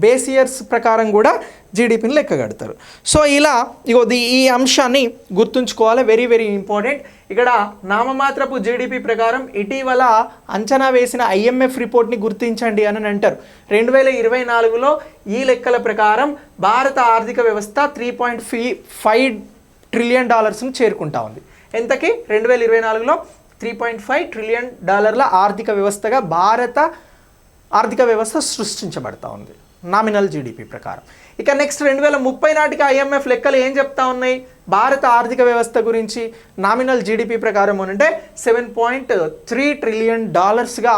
బేస్ ఇయర్స్ ప్రకారం కూడా జీడిపిని లెక్క కడతారు. సో ఇలా ఈ అంశాన్ని గుర్తుంచుకోవాలి, వెరీ వెరీ ఇంపార్టెంట్. ఇక్కడ నామమాత్రపు జీడిపి ప్రకారం ఇటీవల అంచనా వేసిన IMF రిపోర్ట్ని గుర్తించండి అని అంటారు. 2024లో ఈ లెక్కల ప్రకారం భారత ఆర్థిక వ్యవస్థ 3.5 ట్రిలియన్ డాలర్స్ను చేరుకుంటా ఉంది. ఎంతకి? 2024లో 3.5 ట్రిలియన్ డాలర్ల ఆర్థిక వ్యవస్థగా భారత ఆర్థిక వ్యవస్థ సృష్టించబడతా ఉంది నామినల్ జీడిపి ప్రకారం. ఇక నెక్స్ట్ 2030 నాటికి IMF లెక్కలు ఏం చెప్తా ఉన్నాయి భారత ఆర్థిక వ్యవస్థ గురించి? నామినల్ జీడిపి ప్రకారం అంటే 7.3 ట్రిలియన్ డాలర్స్గా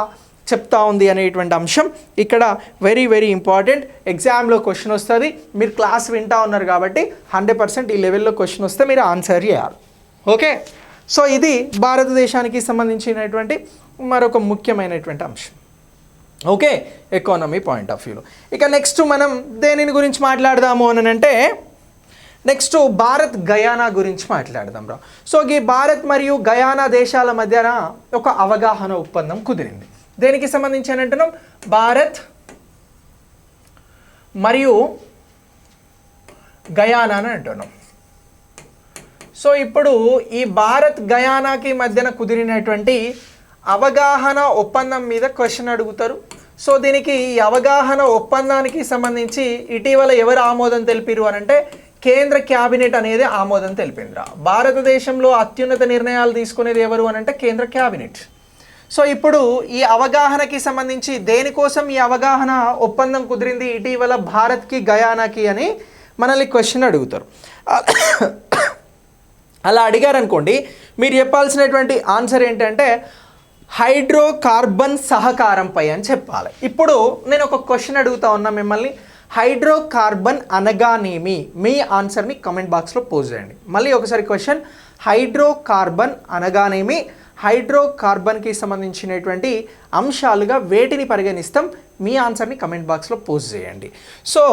చెప్తా ఉంది అనేటువంటి అంశం ఇక్కడ వెరీ వెరీ ఇంపార్టెంట్. ఎగ్జామ్లో క్వశ్చన్ వస్తుంది, మీరు క్లాస్ వింటా ఉన్నారు కాబట్టి 100% ఈ లెవెల్లో క్వశ్చన్ వస్తే మీరు ఆన్సర్ చేయాలి. ఓకే, సో ఇది భారతదేశానికి సంబంధించినటువంటి మరొక ముఖ్యమైనటువంటి అంశం. ఓకే, ఎకానమీ పాయింట్ ఆఫ్ వ్యూలో. ఇక నెక్స్ట్ మనం దేనిని గురించి మాట్లాడదాము అని అంటే నెక్స్ట్ భారత్ గయానా గురించి మాట్లాడదాం రా. సో ఈ భారత్ మరియు గయానా దేశాల మధ్యన ఒక అవగాహన ఒప్పందం కుదిరింది. దేనికి సంబంధించి అని అంటున్నాం? భారత్ మరియు గయానా అని అంటున్నాం. సో ఇప్పుడు ఈ భారత్ గయానాకి మధ్యన కుదిరినటువంటి అవగాహన ఒప్పందం మీద క్వశ్చన్ అడుగుతారు. సో దీనికి ఈ అవగాహన ఒప్పందానికి సంబంధించి ఇటీవల ఎవరు ఆమోదం తెలిపారు అని అంటే కేంద్ర క్యాబినెట్ అనేది ఆమోదం తెలిపిందిరా. భారతదేశంలో అత్యున్నత నిర్ణయాలు తీసుకునేది ఎవరు అని అంటే కేంద్ర క్యాబినెట్. సో ఇప్పుడు ఈ అవగాహనకి సంబంధించి దేనికోసం ఈ అవగాహన ఒప్పందం కుదిరింది ఇటీవల భారత్కి గయానాకి అని మనల్ని క్వశ్చన్ అడుగుతారు. అలా అడిగారనుకోండి, మీరు చెప్పాల్సినటువంటి ఆన్సర్ ఏంటంటే హైడ్రోకార్బన్ సహకారంపై అని చెప్పాలి. ఇప్పుడు నేను ఒక క్వశ్చన్ అడుగుతా ఉన్నా మిమ్మల్ని, హైడ్రోకార్బన్ అనగానేమి? మీ ఆన్సర్ని కమెంట్ బాక్స్లో పోస్ట్ చేయండి. మళ్ళీ ఒకసారి క్వశ్చన్, హైడ్రోకార్బన్ అనగానేమి? హైడ్రోకార్బన్కి సంబంధించినటువంటి అంశాలుగా వేటిని పరిగణిస్తాం? మీ ఆన్సర్ని కమెంట్ బాక్స్లో పోస్ట్ చేయండి. సో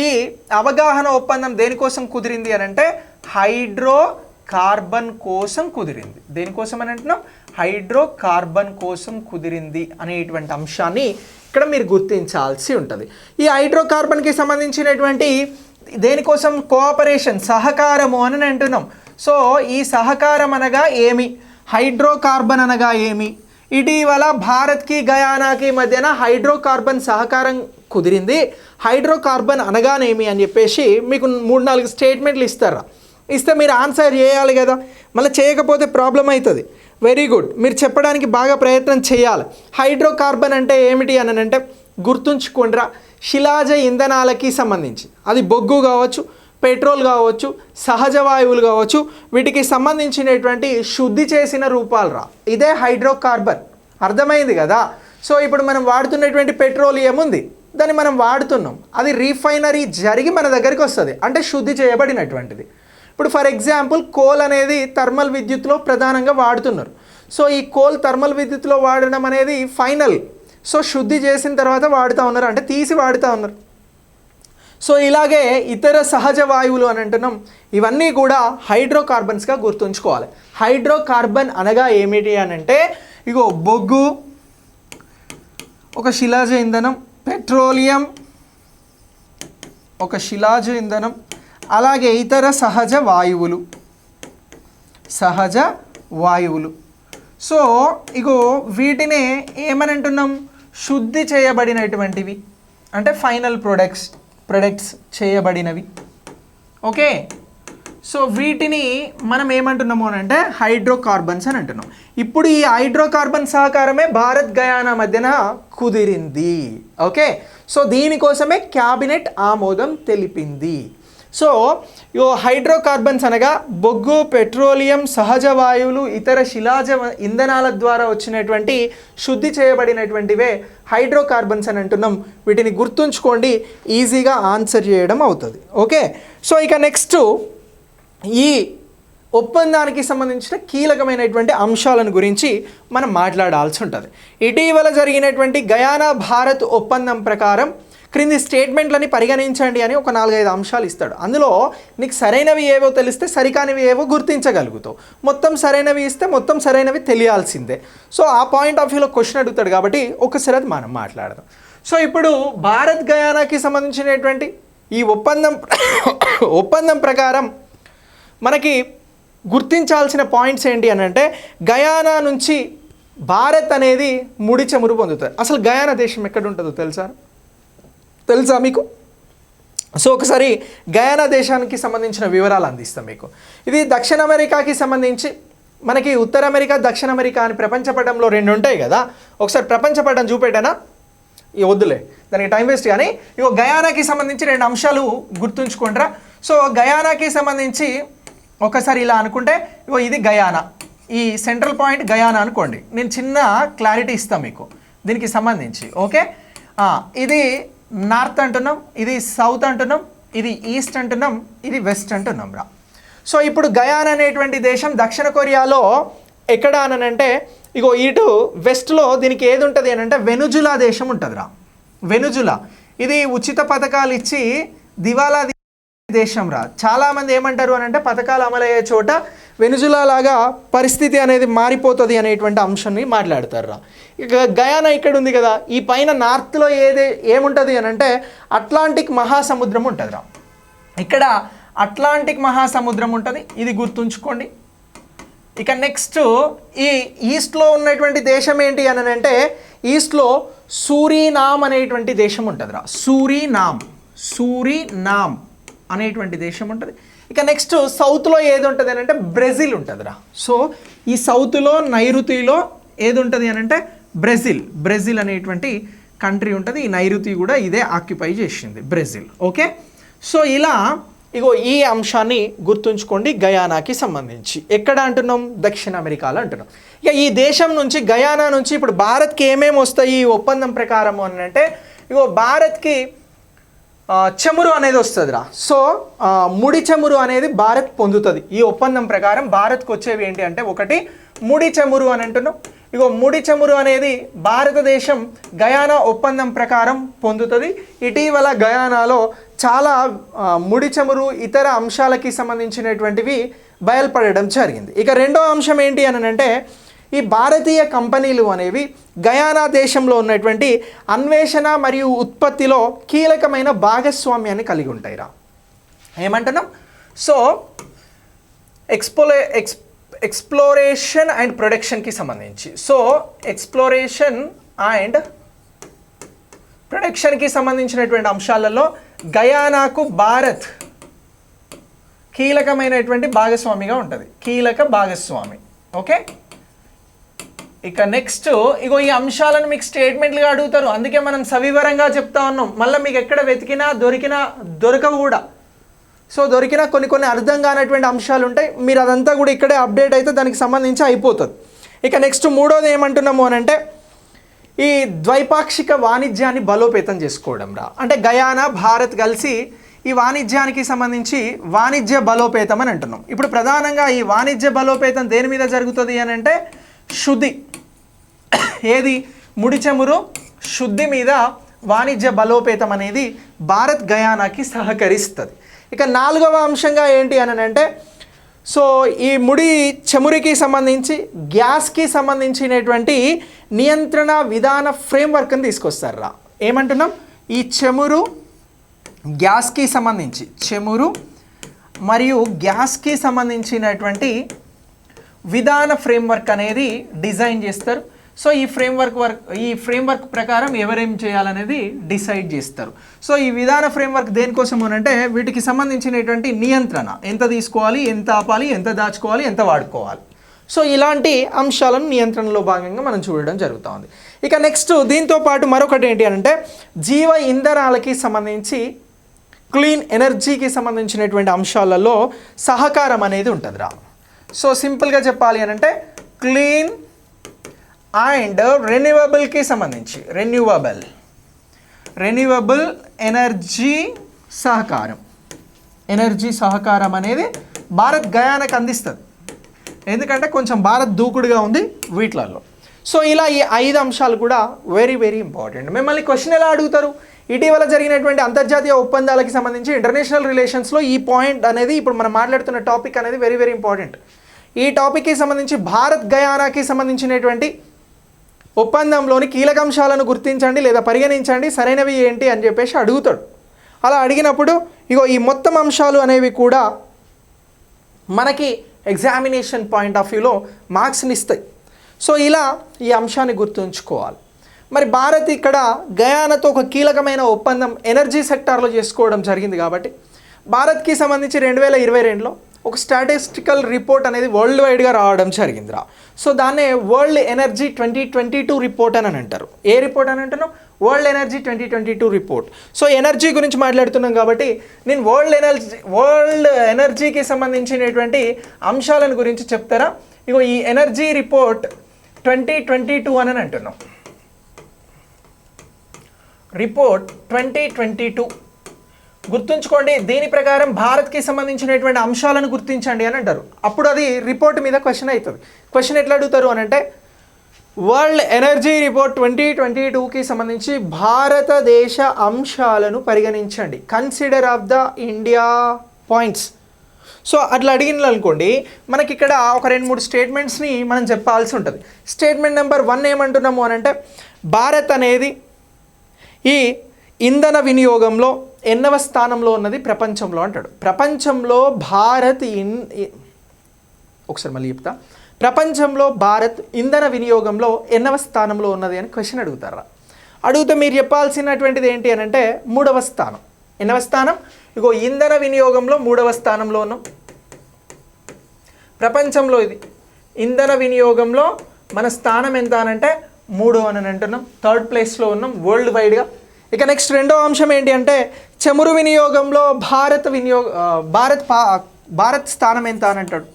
ఈ అవగాహన ఒప్పందం దేనికోసం కుదిరింది అని అంటే హైడ్రోకార్బన్ కోసం కుదిరింది. దేనికోసం అని అంటున్నాం? హైడ్రోకార్బన్ కోసం కుదిరింది అనేటువంటి అంశాన్ని ఇక్కడ మీరు గుర్తించాల్సి ఉంటుంది. ఈ హైడ్రోకార్బన్కి సంబంధించినటువంటి దేనికోసం? కోఆపరేషన్, సహకారము అని అంటున్నాం. సో ఈ సహకారం అనగా ఏమి? హైడ్రోకార్బన్ అనగా ఏమి? ఇటీవల భారత్కి గయానాకి మధ్యన హైడ్రోకార్బన్ సహకారం కుదిరింది. హైడ్రోకార్బన్ అనగానేమి అని చెప్పేసి మీకు 3-4 స్టేట్మెంట్లు ఇస్తే మీరు ఆన్సర్ చేయాలి కదా. మళ్ళీ చేయకపోతే ప్రాబ్లం అవుతుంది. వెరీ గుడ్, మీరు చెప్పడానికి బాగా ప్రయత్నం చేయాలి. హైడ్రోకార్బన్ అంటే ఏమిటి అని అంటే గుర్తుంచుకోండిరా, శిలాజ ఇంధనాలకి సంబంధించి, అది బొగ్గు కావచ్చు, పెట్రోల్ కావచ్చు, సహజ వాయువులు కావచ్చు, వీటికి సంబంధించినటువంటి శుద్ధి చేసిన రూపాలు రా, ఇదే హైడ్రోకార్బన్. అర్థమైంది కదా. సో ఇప్పుడు మనం వాడుతున్నటువంటి పెట్రోలియం ఉంది, దాన్ని మనం వాడుతున్నాం, అది రీఫైనరీ జరిగి మన దగ్గరికి వస్తుంది, అంటే శుద్ధి చేయబడినటువంటిది. ఇప్పుడు ఫర్ ఎగ్జాంపుల్ కోల్ అనేది థర్మల్ విద్యుత్లో ప్రధానంగా వాడుతున్నారు. సో ఈ కోల్ థర్మల్ విద్యుత్లో వాడడం అనేది ఫైనల్ సో శుద్ధి చేసిన తర్వాత వాడుతూ ఉన్నారు, అంటే తీసి వాడుతూ ఉన్నారు. సో ఇలాగే ఇతర సహజ వాయువులు అని అంటున్నాం. ఇవన్నీ కూడా హైడ్రోకార్బన్స్గా గుర్తుంచుకోవాలి. హైడ్రోకార్బన్ అనగా ఏమిటి అని అంటే ఇగో బొగ్గు, ఒక శిలాజ ఇంధనం, పెట్రోలియం ఒక శిలాజ ఇంధనం, అలాగే ఇతర సహజ వాయువులు. సో ఇగో వీటినే ఏమని అంటున్నాం, శుద్ధి చేయబడినటువంటివి, అంటే ఫైనల్ ప్రొడక్ట్స్ చేయబడినవి. ఓకే, సో వీటిని మనం ఏమంటున్నాము అని అంటే హైడ్రోకార్బన్స్ అని అంటున్నాం. ఇప్పుడు ఈ హైడ్రోకార్బన్ సహకారమే భారత్ గయానా మధ్యన కుదిరింది. ఓకే, సో దీనికోసమే క్యాబినెట్ ఆమోదం తెలిపింది. సో హైడ్రోకార్బన్స్ అనగా బొగ్గు, పెట్రోలియం, సహజ వాయువులు, ఇతర శిలాజ ఇంధనాల ద్వారా వచ్చినటువంటి శుద్ధి చేయబడినటువంటివే హైడ్రోకార్బన్స్ అని అంటున్నాం. వీటిని గుర్తుంచుకోండి, ఈజీగా ఆన్సర్ చేయడం అవుతుంది. ఓకే, సో ఇక నెక్స్ట్ ఈ ఒప్పందానికి సంబంధించిన కీలకమైనటువంటి అంశాలను గురించి మనం మాట్లాడాల్సి ఉంటుంది. ఇటీవల జరిగినటువంటి గయానా భారత్ ఒప్పందం ప్రకారం క్రింది స్టేట్మెంట్లని పరిగణించండి అని ఒక 4-5 అంశాలు ఇస్తాడు. అందులో నీకు సరైనవి ఏవో తెలిస్తే సరికానివి ఏవో గుర్తించగలుగుతావు. మొత్తం సరైనవి ఇస్తే మొత్తం సరైనవి తెలియాల్సిందే. సో ఆ పాయింట్ ఆఫ్ వ్యూలో క్వశ్చన్ అడుగుతాడు కాబట్టి ఒకసారి అది మనం మాట్లాడదాం. సో ఇప్పుడు భారత్ గయానాకి సంబంధించినటువంటి ఈ ఒప్పందం ప్రకారం మనకి గుర్తించాల్సిన పాయింట్స్ ఏంటి అని అంటే గయానా నుంచి భారత్ అనేది ముడి చమురు పొందుతుంది. అసలు గయానా దేశం ఎక్కడ ఉంటుందో తెలుసా మీకు? సో ఒకసారి గయానా దేశానికి సంబంధించిన వివరాలు అందిస్తాం మీకు. ఇది దక్షిణ అమెరికాకి సంబంధించి, మనకి ఉత్తర అమెరికా, దక్షిణ అమెరికా అని ప్రపంచపటంలో 2 ఉంటాయి కదా. ఒకసారి ప్రపంచపటం చూపెట్టానా? వద్దులే, దానికి టైం వేస్ట్. కానీ ఇగో గయానాకి సంబంధించి 2 అంశాలు గుర్తుంచుకుంటారా. సో గయానాకి సంబంధించి ఒకసారి ఇలా అనుకుంటే ఇగో ఇది గయానా, ఈ సెంట్రల్ పాయింట్ గయానా అనుకోండి. నేను చిన్న క్లారిటీ ఇస్తాను మీకు దీనికి సంబంధించి. ఓకే, ఇది నార్త్ అంటున్నాం, ఇది సౌత్ అంటున్నాం, ఇది ఈస్ట్ అంటున్నాం, ఇది వెస్ట్ అంటున్నాం రా. సో ఇప్పుడు గయానా అనేటువంటి దేశం దక్షిణ కొరియాలో ఎక్కడ అని అంటే ఇగో ఇటు వెస్ట్లో దీనికి ఏది ఉంటుంది అని అంటే వెనుజులా దేశం ఉంటుంది రా. వెనుజులా ఇది ఉచిత పథకాలు ఇచ్చి దివాలా దేశం రా. చాలామంది ఏమంటారు అని అంటే పథకాలు అమలయ్యే చోట వెనుజులా లాగా పరిస్థితి అనేది మారిపోతుంది అనేటువంటి అంశాన్ని మాట్లాడతారు రా. ఇక గయానా ఇక్కడ ఉంది కదా, ఈ పైన నార్త్లో ఏముంటుంది అని అంటే అట్లాంటిక్ మహాసముద్రం ఉంటుంది రా. ఇక్కడ అట్లాంటిక్ మహాసముద్రం ఉంటుంది, ఇది గుర్తుంచుకోండి. ఇక నెక్స్ట్ ఈ ఈస్ట్లో ఉన్నటువంటి దేశం ఏంటి అని అంటే ఈస్ట్లో సూరీనామ్ అనేటువంటి దేశం ఉంటుంది రా. సూరీనామ్ అనేటువంటి దేశం ఉంటుంది. ఇక నెక్స్ట్ సౌత్లో ఏది ఉంటుంది అని అంటే బ్రెజిల్ ఉంటుంది రా. సో ఈ సౌత్లో నైరుతిలో ఏది ఉంటుంది అని అంటే బ్రెజిల్ అనేటువంటి కంట్రీ ఉంటుంది. ఈ నైరుతి కూడా ఇదే ఆక్యుపై చేసింది, బ్రెజిల్. ఓకే, సో ఇలా ఇగో ఈ అంశాన్ని గుర్తుంచుకోండి. గయానాకి సంబంధించి ఎక్కడ అంటున్నాం? దక్షిణ అమెరికాలో అంటున్నాం. ఇక ఈ దేశం నుంచి గయానా నుంచి ఇప్పుడు భారత్కి ఏమేమి వస్తాయి ఈ ఒప్పందం ప్రకారం అని అంటే ఇగో భారత్కి చమురు అనేది వస్తుంది రా. సో ముడి చమురు అనేది భారత్ పొందుతుంది. ఈ ఒప్పందం ప్రకారం భారత్కి వచ్చేవి ఏంటి అంటే ఒకటి ముడి చమురు అని అంటున్నాం. ఇగో ముడి చమురు అనేది భారతదేశం గయానా ఒప్పందం ప్రకారం పొందుతుంది. ఇటీవల గయానాలో చాలా ముడి చమురు ఇతర అంశాలకి సంబంధించినటువంటివి బయలుపడడం జరిగింది. ఇక రెండో అంశం ఏంటి అని అంటే ఈ భారతీయ కంపెనీలు అనేవి గయానా దేశంలో ఉన్నటువంటి అన్వేషణ మరియు ఉత్పత్తిలో కీలకమైన భాగస్వామ్యాన్ని కలిగి ఉంటాయి రా. ఏమంటున్నాం? సో ఎక్స్ప్లోరేషన్ అండ్ ప్రొడక్షన్కి సంబంధించి, సో ఎక్స్ప్లోరేషన్ అండ్ ప్రొడక్షన్కి సంబంధించినటువంటి అంశాలలో గయానాకు భారత్ కీలకమైనటువంటి భాగస్వామిగా ఉంటుంది, కీలక భాగస్వామి. ఓకే, ఇక నెక్స్ట్ ఇగో ఈ అంశాలను మీకు స్టేట్మెంట్లుగా అడుగుతారు, అందుకే మనం సవివరంగా చెప్తా ఉన్నాం. మళ్ళీ మీకు ఎక్కడ వెతికినా దొరకవు కూడా. సో దొరికినా కొన్ని అర్థం కానటువంటి అంశాలు ఉంటాయి, మీరు అదంతా కూడా ఇక్కడే అప్డేట్ అయితే దానికి సంబంధించి అయిపోతుంది. ఇక నెక్స్ట్ మూడోది ఏమంటున్నాము అని అంటే ఈ ద్వైపాక్షిక వాణిజ్యాన్ని బలోపేతం చేసుకోవడం రా. అంటే గయానా భారత్ కలిసి ఈ వాణిజ్యానికి సంబంధించి వాణిజ్య బలోపేతం అని అంటున్నాం. ఇప్పుడు ప్రధానంగా ఈ వాణిజ్య బలోపేతం దేని మీద జరుగుతుంది అని అంటే శుద్ధి, ఏది ముడి చమురు శుద్ధి మీద వాణిజ్య బలోపేతం అనేది భారత్ గయానాకి సహకరిస్తుంది. ఇక 4వ అంశంగా ఏంటి అని అంటే సో ఈ ముడి చమురికి సంబంధించి గ్యాస్కి సంబంధించినటువంటి నియంత్రణ విధాన ఫ్రేమ్వర్క్ని తీసుకొస్తారు రా. ఏమంటున్నాం, ఈ చమురు గ్యాస్కి సంబంధించి చమురు మరియు గ్యాస్కి సంబంధించినటువంటి విధాన ఫ్రేమ్వర్క్ అనేది డిజైన్ చేస్తారు. సో ఈ ఫ్రేమ్వర్క్ ప్రకారం ఎవరేం చేయాలనేది డిసైడ్ చేస్తారు. సో ఈ విధాన ఫ్రేమ్వర్క్ దేనికోసం అంటే వీటికి సంబంధించినటువంటి నియంత్రణ, ఎంత తీసుకోవాలి, ఎంత ఆపాలి, ఎంత దాచుకోవాలి, ఎంత వాడుకోవాలి. సో ఇలాంటి అంశాలను నియంత్రణలో భాగంగా మనం చూడడం జరుగుతూ ఉంది. ఇక నెక్స్ట్ దీంతో పాటు మరొకటి ఏంటి అంటే జీవ ఇంధనాలకి సంబంధించి క్లీన్ ఎనర్జీకి సంబంధించినటువంటి అంశాలలో సహకారం అనేది ఉంటుంది రా. సో సింపుల్గా చెప్పాలి అని అంటే క్లీన్ అండ్ రెన్యూవబుల్కి సంబంధించి రెన్యూవబుల్ ఎనర్జీ సహకారం అనేది భారత్ గయానాకి అందిస్తుంది. ఎందుకంటే కొంచెం భారత్ దూకుడుగా ఉంది వీటిలలో. సో ఇలా ఈ 5 అంశాలు కూడా వెరీ వెరీ ఇంపార్టెంట్. మిమ్మల్ని క్వశ్చన్ ఎలా అడుగుతారు, ఇటీవల జరిగినటువంటి అంతర్జాతీయ ఒప్పందాలకి సంబంధించి ఇంటర్నేషనల్ రిలేషన్స్లో ఈ పాయింట్ అనేది ఇప్పుడు మనం మాట్లాడుతున్న టాపిక్ అనేది వెరీ వెరీ ఇంపార్టెంట్. ఈ టాపిక్కి సంబంధించి భారత్ గయానాకి సంబంధించినటువంటి ఒప్పందంలోని కీలక అంశాలను గుర్తించండి లేదా పరిగణించండి, సరైనవి ఏంటి అని చెప్పేసి అడుగుతాడు. అలా అడిగినప్పుడు ఇగో ఈ మొత్తం అంశాలు అనేవి కూడా మనకి ఎగ్జామినేషన్ పాయింట్ ఆఫ్ వ్యూలో మార్క్స్ని ఇస్తాయి. సో ఇలా ఈ అంశాన్ని గుర్తుంచుకోవాలి. మరి భారత్ ఇక్కడ గయానాతో ఒక కీలకమైన ఒప్పందం ఎనర్జీ సెక్టార్లో చేసుకోవడం జరిగింది కాబట్టి భారత్కి సంబంధించి 2022లో ఒక స్టాటిస్టికల్ రిపోర్ట్ అనేది వరల్డ్ వైడ్గా రావడం జరిగిందిరా. సో దాన్నే వరల్డ్ ఎనర్జీ 2022 రిపోర్ట్ అని అంటారు. ఏ రిపోర్ట్ అని అంటున్నాం, world energy 2022 report. So energy గురించి మాట్లాడుతున్నాం కాబట్టి నేను వరల్డ్ ఎనర్జీకి సంబంధించినటువంటి అంశాలను గురించి చెప్తారా. ఇగో ఈ ఎనర్జీ రిపోర్ట్ 2022 అని అంటున్నాం. రిపోర్ట్ 2022 గుర్తుంచుకోండి. దీని ప్రకారం భారత్కి సంబంధించినటువంటి అంశాలను గుర్తించండి అని అంటారు. అప్పుడు అది రిపోర్ట్ మీద క్వశ్చన్ అవుతుంది. క్వశ్చన్ ఎట్లా అడుగుతారు అని అంటే వరల్డ్ ఎనర్జీ రిపోర్ట్ 2022కి సంబంధించి భారతదేశ అంశాలను పరిగణించండి, consider of the India points. So అట్లా అడిగిన అనుకోండి మనకి ఇక్కడ ఒక 2-3 స్టేట్మెంట్స్ని మనం చెప్పాల్సి ఉంటుంది. స్టేట్మెంట్ నెంబర్ 1 ఏమంటున్నాము అని అంటే భారత్ అనేది ఈ ఇంధన వినియోగంలో 8వ స్థానంలో ఉన్నది ప్రపంచంలో అంటాడు. ప్రపంచంలో భారత్ ఒకసారి మళ్ళీ చెప్తా, ప్రపంచంలో భారత్ ఇంధన వినియోగంలో 8వ స్థానంలో ఉన్నది అని క్వశ్చన్ అడుగుతారా. అడిగితే మీరు చెప్పాల్సినటువంటిది ఏంటి అని అంటే 3వ స్థానం. 8వ స్థానం ఇగో ఇంధన వినియోగంలో 3వ స్థానంలో ఉన్నాం ప్రపంచంలో. ఇది ఇంధన వినియోగంలో మన స్థానం ఎంత అనంటే 3 అని అంటున్నాం, 3rd ప్లేస్లో ఉన్నాం వరల్డ్ వైడ్గా. ఇక నెక్స్ట్ 2వ అంశం ఏంటి అంటే చమురు వినియోగంలో భారత్ స్థానం ఎంత అని అంటాడు.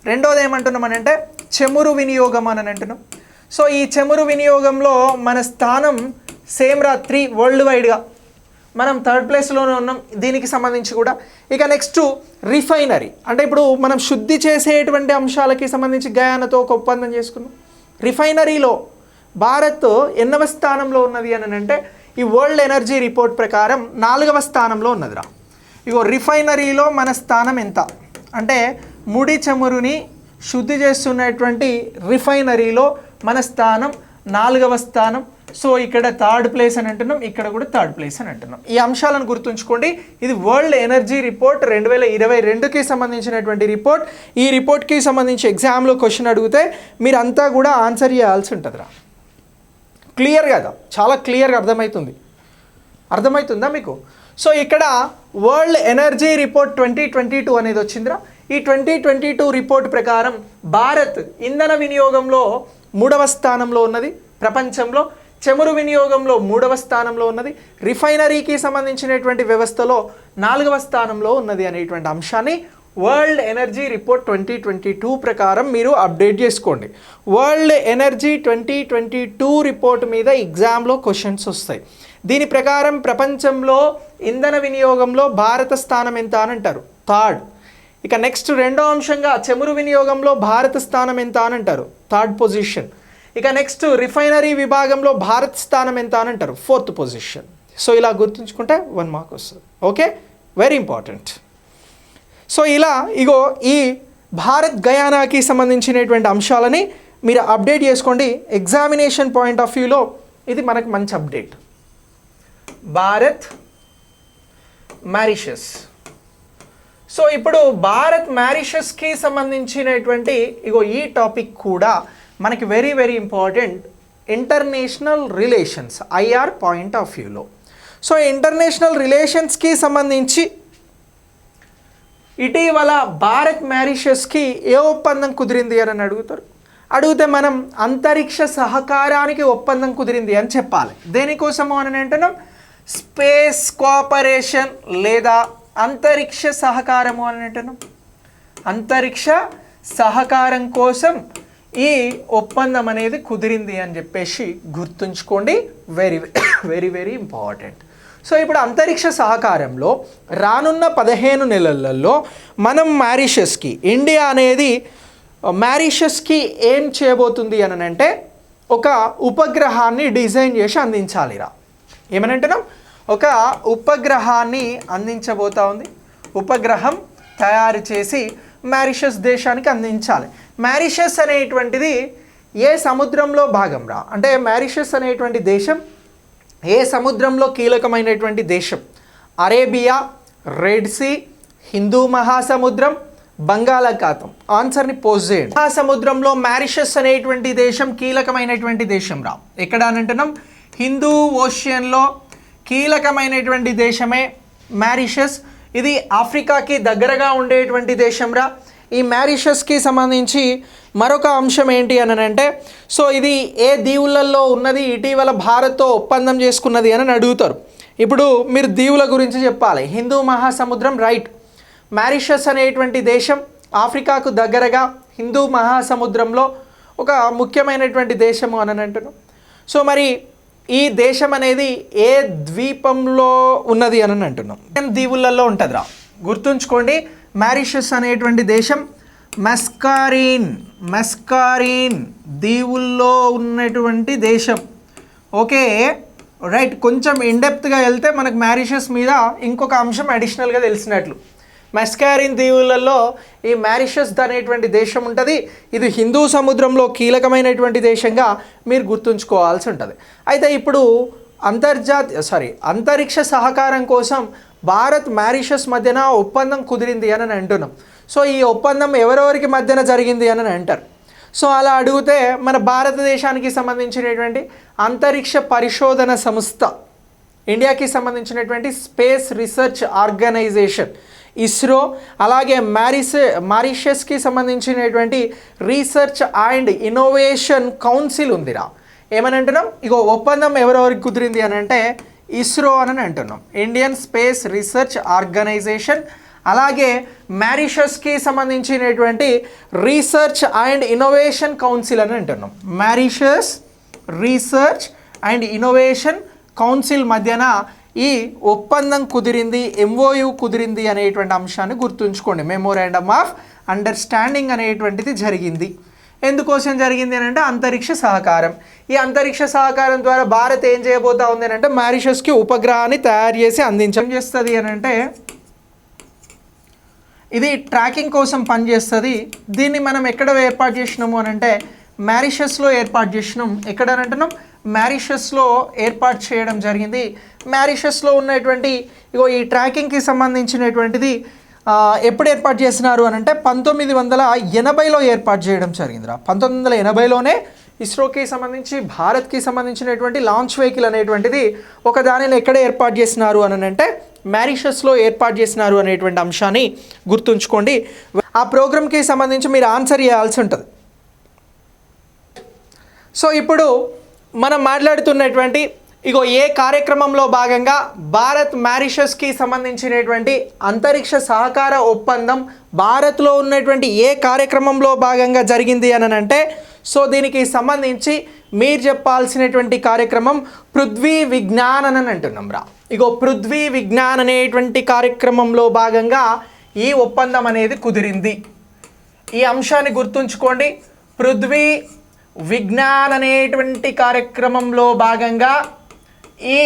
2వది ఏమంటున్నాం అని అంటే చమురు వినియోగం అని అంటున్నాం. సో ఈ చమురు వినియోగంలో మన స్థానం సేమ్ 3 వరల్డ్ వైడ్గా మనం 3rd ప్లేస్లోనే ఉన్నాం దీనికి సంబంధించి కూడా. ఇక నెక్స్ట్ రిఫైనరీ అంటే ఇప్పుడు మనం శుద్ధి చేసేటువంటి అంశాలకి సంబంధించి గయానాతో ఒక ఒప్పందం చేసుకున్నాం. రిఫైనరీలో భారత్ 8వ స్థానంలో ఉన్నది అని అంటే ఈ వరల్డ్ ఎనర్జీ రిపోర్ట్ ప్రకారం 4వ స్థానంలో ఉన్నదిరా. ఇగో రిఫైనరీలో మన స్థానం ఎంత అంటే ముడి చమురుని శుద్ధి చేస్తున్నటువంటి రిఫైనరీలో మన స్థానం 4వ స్థానం. సో ఇక్కడ 3rd ప్లేస్ అని అంటున్నాం, ఇక్కడ కూడా 3rd ప్లేస్ అని అంటున్నాం. ఈ అంశాలను గుర్తుంచుకోండి. ఇది వరల్డ్ ఎనర్జీ రిపోర్ట్ 2022కి సంబంధించినటువంటి రిపోర్ట్. ఈ రిపోర్ట్కి సంబంధించి ఎగ్జామ్లో క్వశ్చన్ అడిగితే మీరంతా కూడా ఆన్సర్ చేయాల్సి ఉంటుందిరా. క్లియర్ కదా, చాలా క్లియర్గా అర్థమవుతుందా మీకు. సో ఇక్కడ వరల్డ్ ఎనర్జీ రిపోర్ట్ 2022 అనేది వచ్చిందిరా. ఈ 2022 రిపోర్ట్ ప్రకారం భారత్ ఇంధన వినియోగంలో 3వ స్థానంలో ఉన్నది ప్రపంచంలో, చమురు వినియోగంలో 3వ స్థానంలో ఉన్నది, రిఫైనరీకి సంబంధించినటువంటి వ్యవస్థలో 4వ స్థానంలో ఉన్నది అనేటువంటి అంశాన్ని వరల్డ్ ఎనర్జీ రిపోర్ట్ 2022 ప్రకారం మీరు అప్డేట్ చేసుకోండి. వరల్డ్ ఎనర్జీ 2022 రిపోర్ట్ మీద ఎగ్జామ్లో క్వశ్చన్స్ వస్తాయి. దీని ప్రకారం ప్రపంచంలో ఇంధన వినియోగంలో భారత స్థానం ఎంత అని అంటారు, 3rd. ఇక నెక్స్ట్ 2వ అంశంగా చమురు వినియోగంలో భారత స్థానం ఎంత అని అంటారు, 3rd పొజిషన్. ఇక నెక్స్ట్ రిఫైనరీ విభాగంలో భారత్ స్థానం ఎంత అని అంటారు, 4th పొజిషన్. సో ఇలా గుర్తుంచుకుంటే 1 మార్క్ వస్తుంది. Okay, very important. సో ఇలా ఇగో ఈ భారత్ గయానాకి సంబంధించినటువంటి అంశాలని మీరు అప్డేట్ చేసుకోండి. ఎగ్జామినేషన్ పాయింట్ ఆఫ్ వ్యూలో ఇది మనకు మంచి అప్డేట్. భారత్ మారిషస్. సో ఇప్పుడు భారత్ మారిషస్కి సంబంధించినటువంటి ఇగో ఈ టాపిక్ కూడా మనకి very very important international relations IR point of వ్యూలో. సో ఇంటర్నేషనల్ రిలేషన్స్కి సంబంధించి ఇటీవల భారత్ మారిషస్కి ఏ ఒప్పందం కుదిరింది అని అడుగుతారు. అడిగితే మనం అంతరిక్ష సహకారానికి ఒప్పందం కుదిరింది అని చెప్పాలి. దేనికోసము అని అంటున్నాం, స్పేస్ కోఆపరేషన్ లేదా అంతరిక్ష సహకారము అని అంటున్నాం. అంతరిక్ష సహకారం కోసం ఈ ఒప్పందం అనేది కుదిరింది అని చెప్పేసి గుర్తుంచుకోండి. Very very very important. So ఇప్పుడు అంతరిక్ష సహకారంలో రానున్న 15 నెలలలో మనం మారిషస్కి, ఇండియా అనేది మారిషస్కి ఏం చేయబోతుంది అని అంటే ఒక ఉపగ్రహాన్ని డిజైన్ చేసి అందించాలిరా. ఏమని అంటున్నాం, ఒక ఉపగ్రహాన్ని అందించబోతా ఉంది. ఉపగ్రహం తయారు చేసి మారిషస్ దేశానికి అందించాలి. మారిషస్ అనేటువంటిది ఏ సముద్రంలో భాగం రా అంటే మారిషస్ అనేటువంటి దేశం ఏ సముద్రంలో కీలకమైనటువంటి దేశం, అరేబియా, రెడ్ సీ, హిందూ మహాసముద్రం, బంగాళాఖాతం. ఆన్సర్ని పోజ్ చేయండి. మహాసముద్రంలో మారిషస్ అనేటువంటి దేశం కీలకమైనటువంటి దేశం రా. ఎక్కడ అని అంటున్నాం, హిందూ ఓషియన్లో కీలకమైనటువంటి దేశమే మారిషస్. ఇది ఆఫ్రికాకి దగ్గరగా ఉండేటువంటి దేశం రా. ఈ మారిషస్కి సంబంధించి మరొక అంశం ఏంటి అని అంటే, సో ఇది ఏ దీవులలో ఉన్నది, ఇటీవల భారత్తో ఒప్పందం చేసుకున్నది అని అడుగుతారు. ఇప్పుడు మీరు దీవుల గురించి చెప్పాలి. హిందూ మహాసముద్రం రైట్. మారిషస్ అనేటువంటి దేశం ఆఫ్రికాకు దగ్గరగా హిందూ మహాసముద్రంలో ఒక ముఖ్యమైనటువంటి దేశము అని అంటున్నాం. సో మరి ఈ దేశం అనేది ఏ ద్వీపంలో ఉన్నది అని అంటున్నాం, దీవులలో ఉంటుందిరా. గుర్తుంచుకోండి, మారిషస్ అనేటువంటి దేశం మస్కారీన్ దీవుల్లో ఉన్నటువంటి దేశం. Okay right. కొంచెం ఇన్డెప్త్గా వెళ్తే మనకు మారిషస్ మీద ఇంకొక అంశం అడిషనల్గా తెలిసినట్లు. మస్కారీన్ దీవులలో ఈ మారిషస్ అనేటువంటి దేశం ఉంటుంది. ఇది హిందూ సముద్రంలో కీలకమైనటువంటి దేశంగా మీరు గుర్తుంచుకోవాల్సి ఉంటుంది. అయితే ఇప్పుడు అంతరిక్ష సహకారం కోసం భారత్ మారిషస్ మధ్యన ఒప్పందం కుదిరింది అని అంటున్నాం. సో ఈ ఒప్పందం ఎవరెవరికి మధ్యన జరిగింది అని అంటారు. సో అలా అడిగితే మన భారతదేశానికి సంబంధించినటువంటి అంతరిక్ష పరిశోధన సంస్థ, ఇండియాకి సంబంధించినటువంటి స్పేస్ రీసెర్చ్ ఆర్గనైజేషన్ ఇస్రో, అలాగే మారిషస్కి సంబంధించినటువంటి రీసెర్చ్ అండ్ ఇన్నోవేషన్ కౌన్సిల్ ఉందిరా. ఏమని అంటున్నాం, ఇగో ఒప్పందం ఎవరెవరికి కుదిరింది అని అంటే ఇస్రో అని అంటున్నాం, ఇండియన్ స్పేస్ రీసెర్చ్ ఆర్గనైజేషన్. అలాగే మారిషస్కి సంబంధించినటువంటి రీసెర్చ్ అండ్ ఇన్నోవేషన్ కౌన్సిల్ అని అంటున్నాం. Mauritius research and innovation council మధ్యన ఈ ఒప్పందం కుదిరింది, ఎంఓయు కుదిరింది అనేటువంటి అంశాన్ని గుర్తుంచుకోండి. మెమోరాండమ్ ఆఫ్ అండర్స్టాండింగ్ అనేటువంటిది జరిగింది. ఎందుకోసం జరిగింది అని అంటే అంతరిక్ష సహకారం. ఈ అంతరిక్ష సహకారం ద్వారా భారత్ ఏం చేయబోతా ఉంది అని అంటే మారిషస్కి ఉపగ్రహాన్ని తయారు చేసి అందించడం చేస్తుంది అని అంటే ఇది ట్రాకింగ్ కోసం పనిచేస్తుంది. దీన్ని మనం ఎక్కడ ఏర్పాటు చేసినాము అని అంటే మారిషస్లో ఏర్పాటు చేసినాం. ఎక్కడ అని అంటున్నాం, మారిషస్లో ఏర్పాటు చేయడం జరిగింది. మారిషస్లో ఉన్నటువంటి ఇగో ఈ ట్రాకింగ్కి సంబంధించినటువంటిది ఎప్పుడు ఏర్పాటు చేసినారు అని అంటే 1980లో ఏర్పాటు చేయడం జరిగిందిరా. 1980లోనే ఇస్రోకి సంబంధించి భారత్కి సంబంధించినటువంటి లాంచ్ వెహికల్ అనేటువంటిది ఒక దానిని ఎక్కడ ఏర్పాటు చేసినారు అని అంటే మారిషస్లో ఏర్పాటు చేసినారు అనేటువంటి అంశాన్ని గుర్తుంచుకోండి. ఆ ప్రోగ్రామ్కి సంబంధించి మీరు ఆన్సర్ చేయాల్సి ఉంటుంది. సో ఇప్పుడు మనం మాట్లాడుతున్నటువంటి ఇగో ఏ కార్యక్రమంలో భాగంగా భారత్ మారిషస్కి సంబంధించినటువంటి అంతరిక్ష సహకార ఒప్పందం భారత్లో ఉన్నటువంటి ఏ కార్యక్రమంలో భాగంగా జరిగింది అని అంటే సో దీనికి సంబంధించి మీరు చెప్పాల్సినటువంటి కార్యక్రమం పృథ్వీ విజ్ఞాన్ అని అంటున్నాం రా. ఇగో పృథ్వీ విజ్ఞాన్ అనేటువంటి కార్యక్రమంలో భాగంగా ఈ ఒప్పందం అనేది కుదిరింది. ఈ అంశాన్ని గుర్తుంచుకోండి. పృథ్వీ విజ్ఞాన్ అనేటువంటి కార్యక్రమంలో భాగంగా ఈ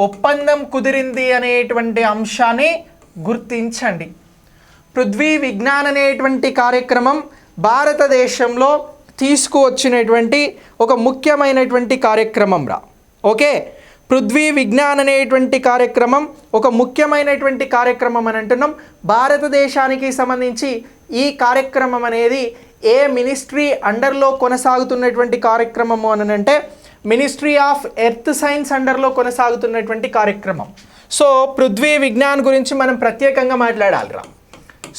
ఒప్పందం కుదిరింది అనేటువంటి అంశాన్ని గుర్తించండి. పృథ్వీ విజ్ఞాన్ అనేటువంటి కార్యక్రమం భారతదేశంలో తీసుకువచ్చినటువంటి ఒక ముఖ్యమైనటువంటి కార్యక్రమం రా. ఓకే, పృథ్వీ విజ్ఞాన్ అనేటువంటి కార్యక్రమం ఒక ముఖ్యమైనటువంటి కార్యక్రమం అని అంటున్నాం. భారతదేశానికి సంబంధించి ఈ కార్యక్రమం అనేది ఏ మినిస్ట్రీ అండర్లో కొనసాగుతున్నటువంటి కార్యక్రమము అని అంటే మినిస్ట్రీ ఆఫ్ ఎర్త్ సైన్స్ అండర్లో కొనసాగుతున్నటువంటి కార్యక్రమం. సో పృథ్వీ విజ్ఞాన్ గురించి మనం ప్రత్యేకంగా మాట్లాడాలిరా.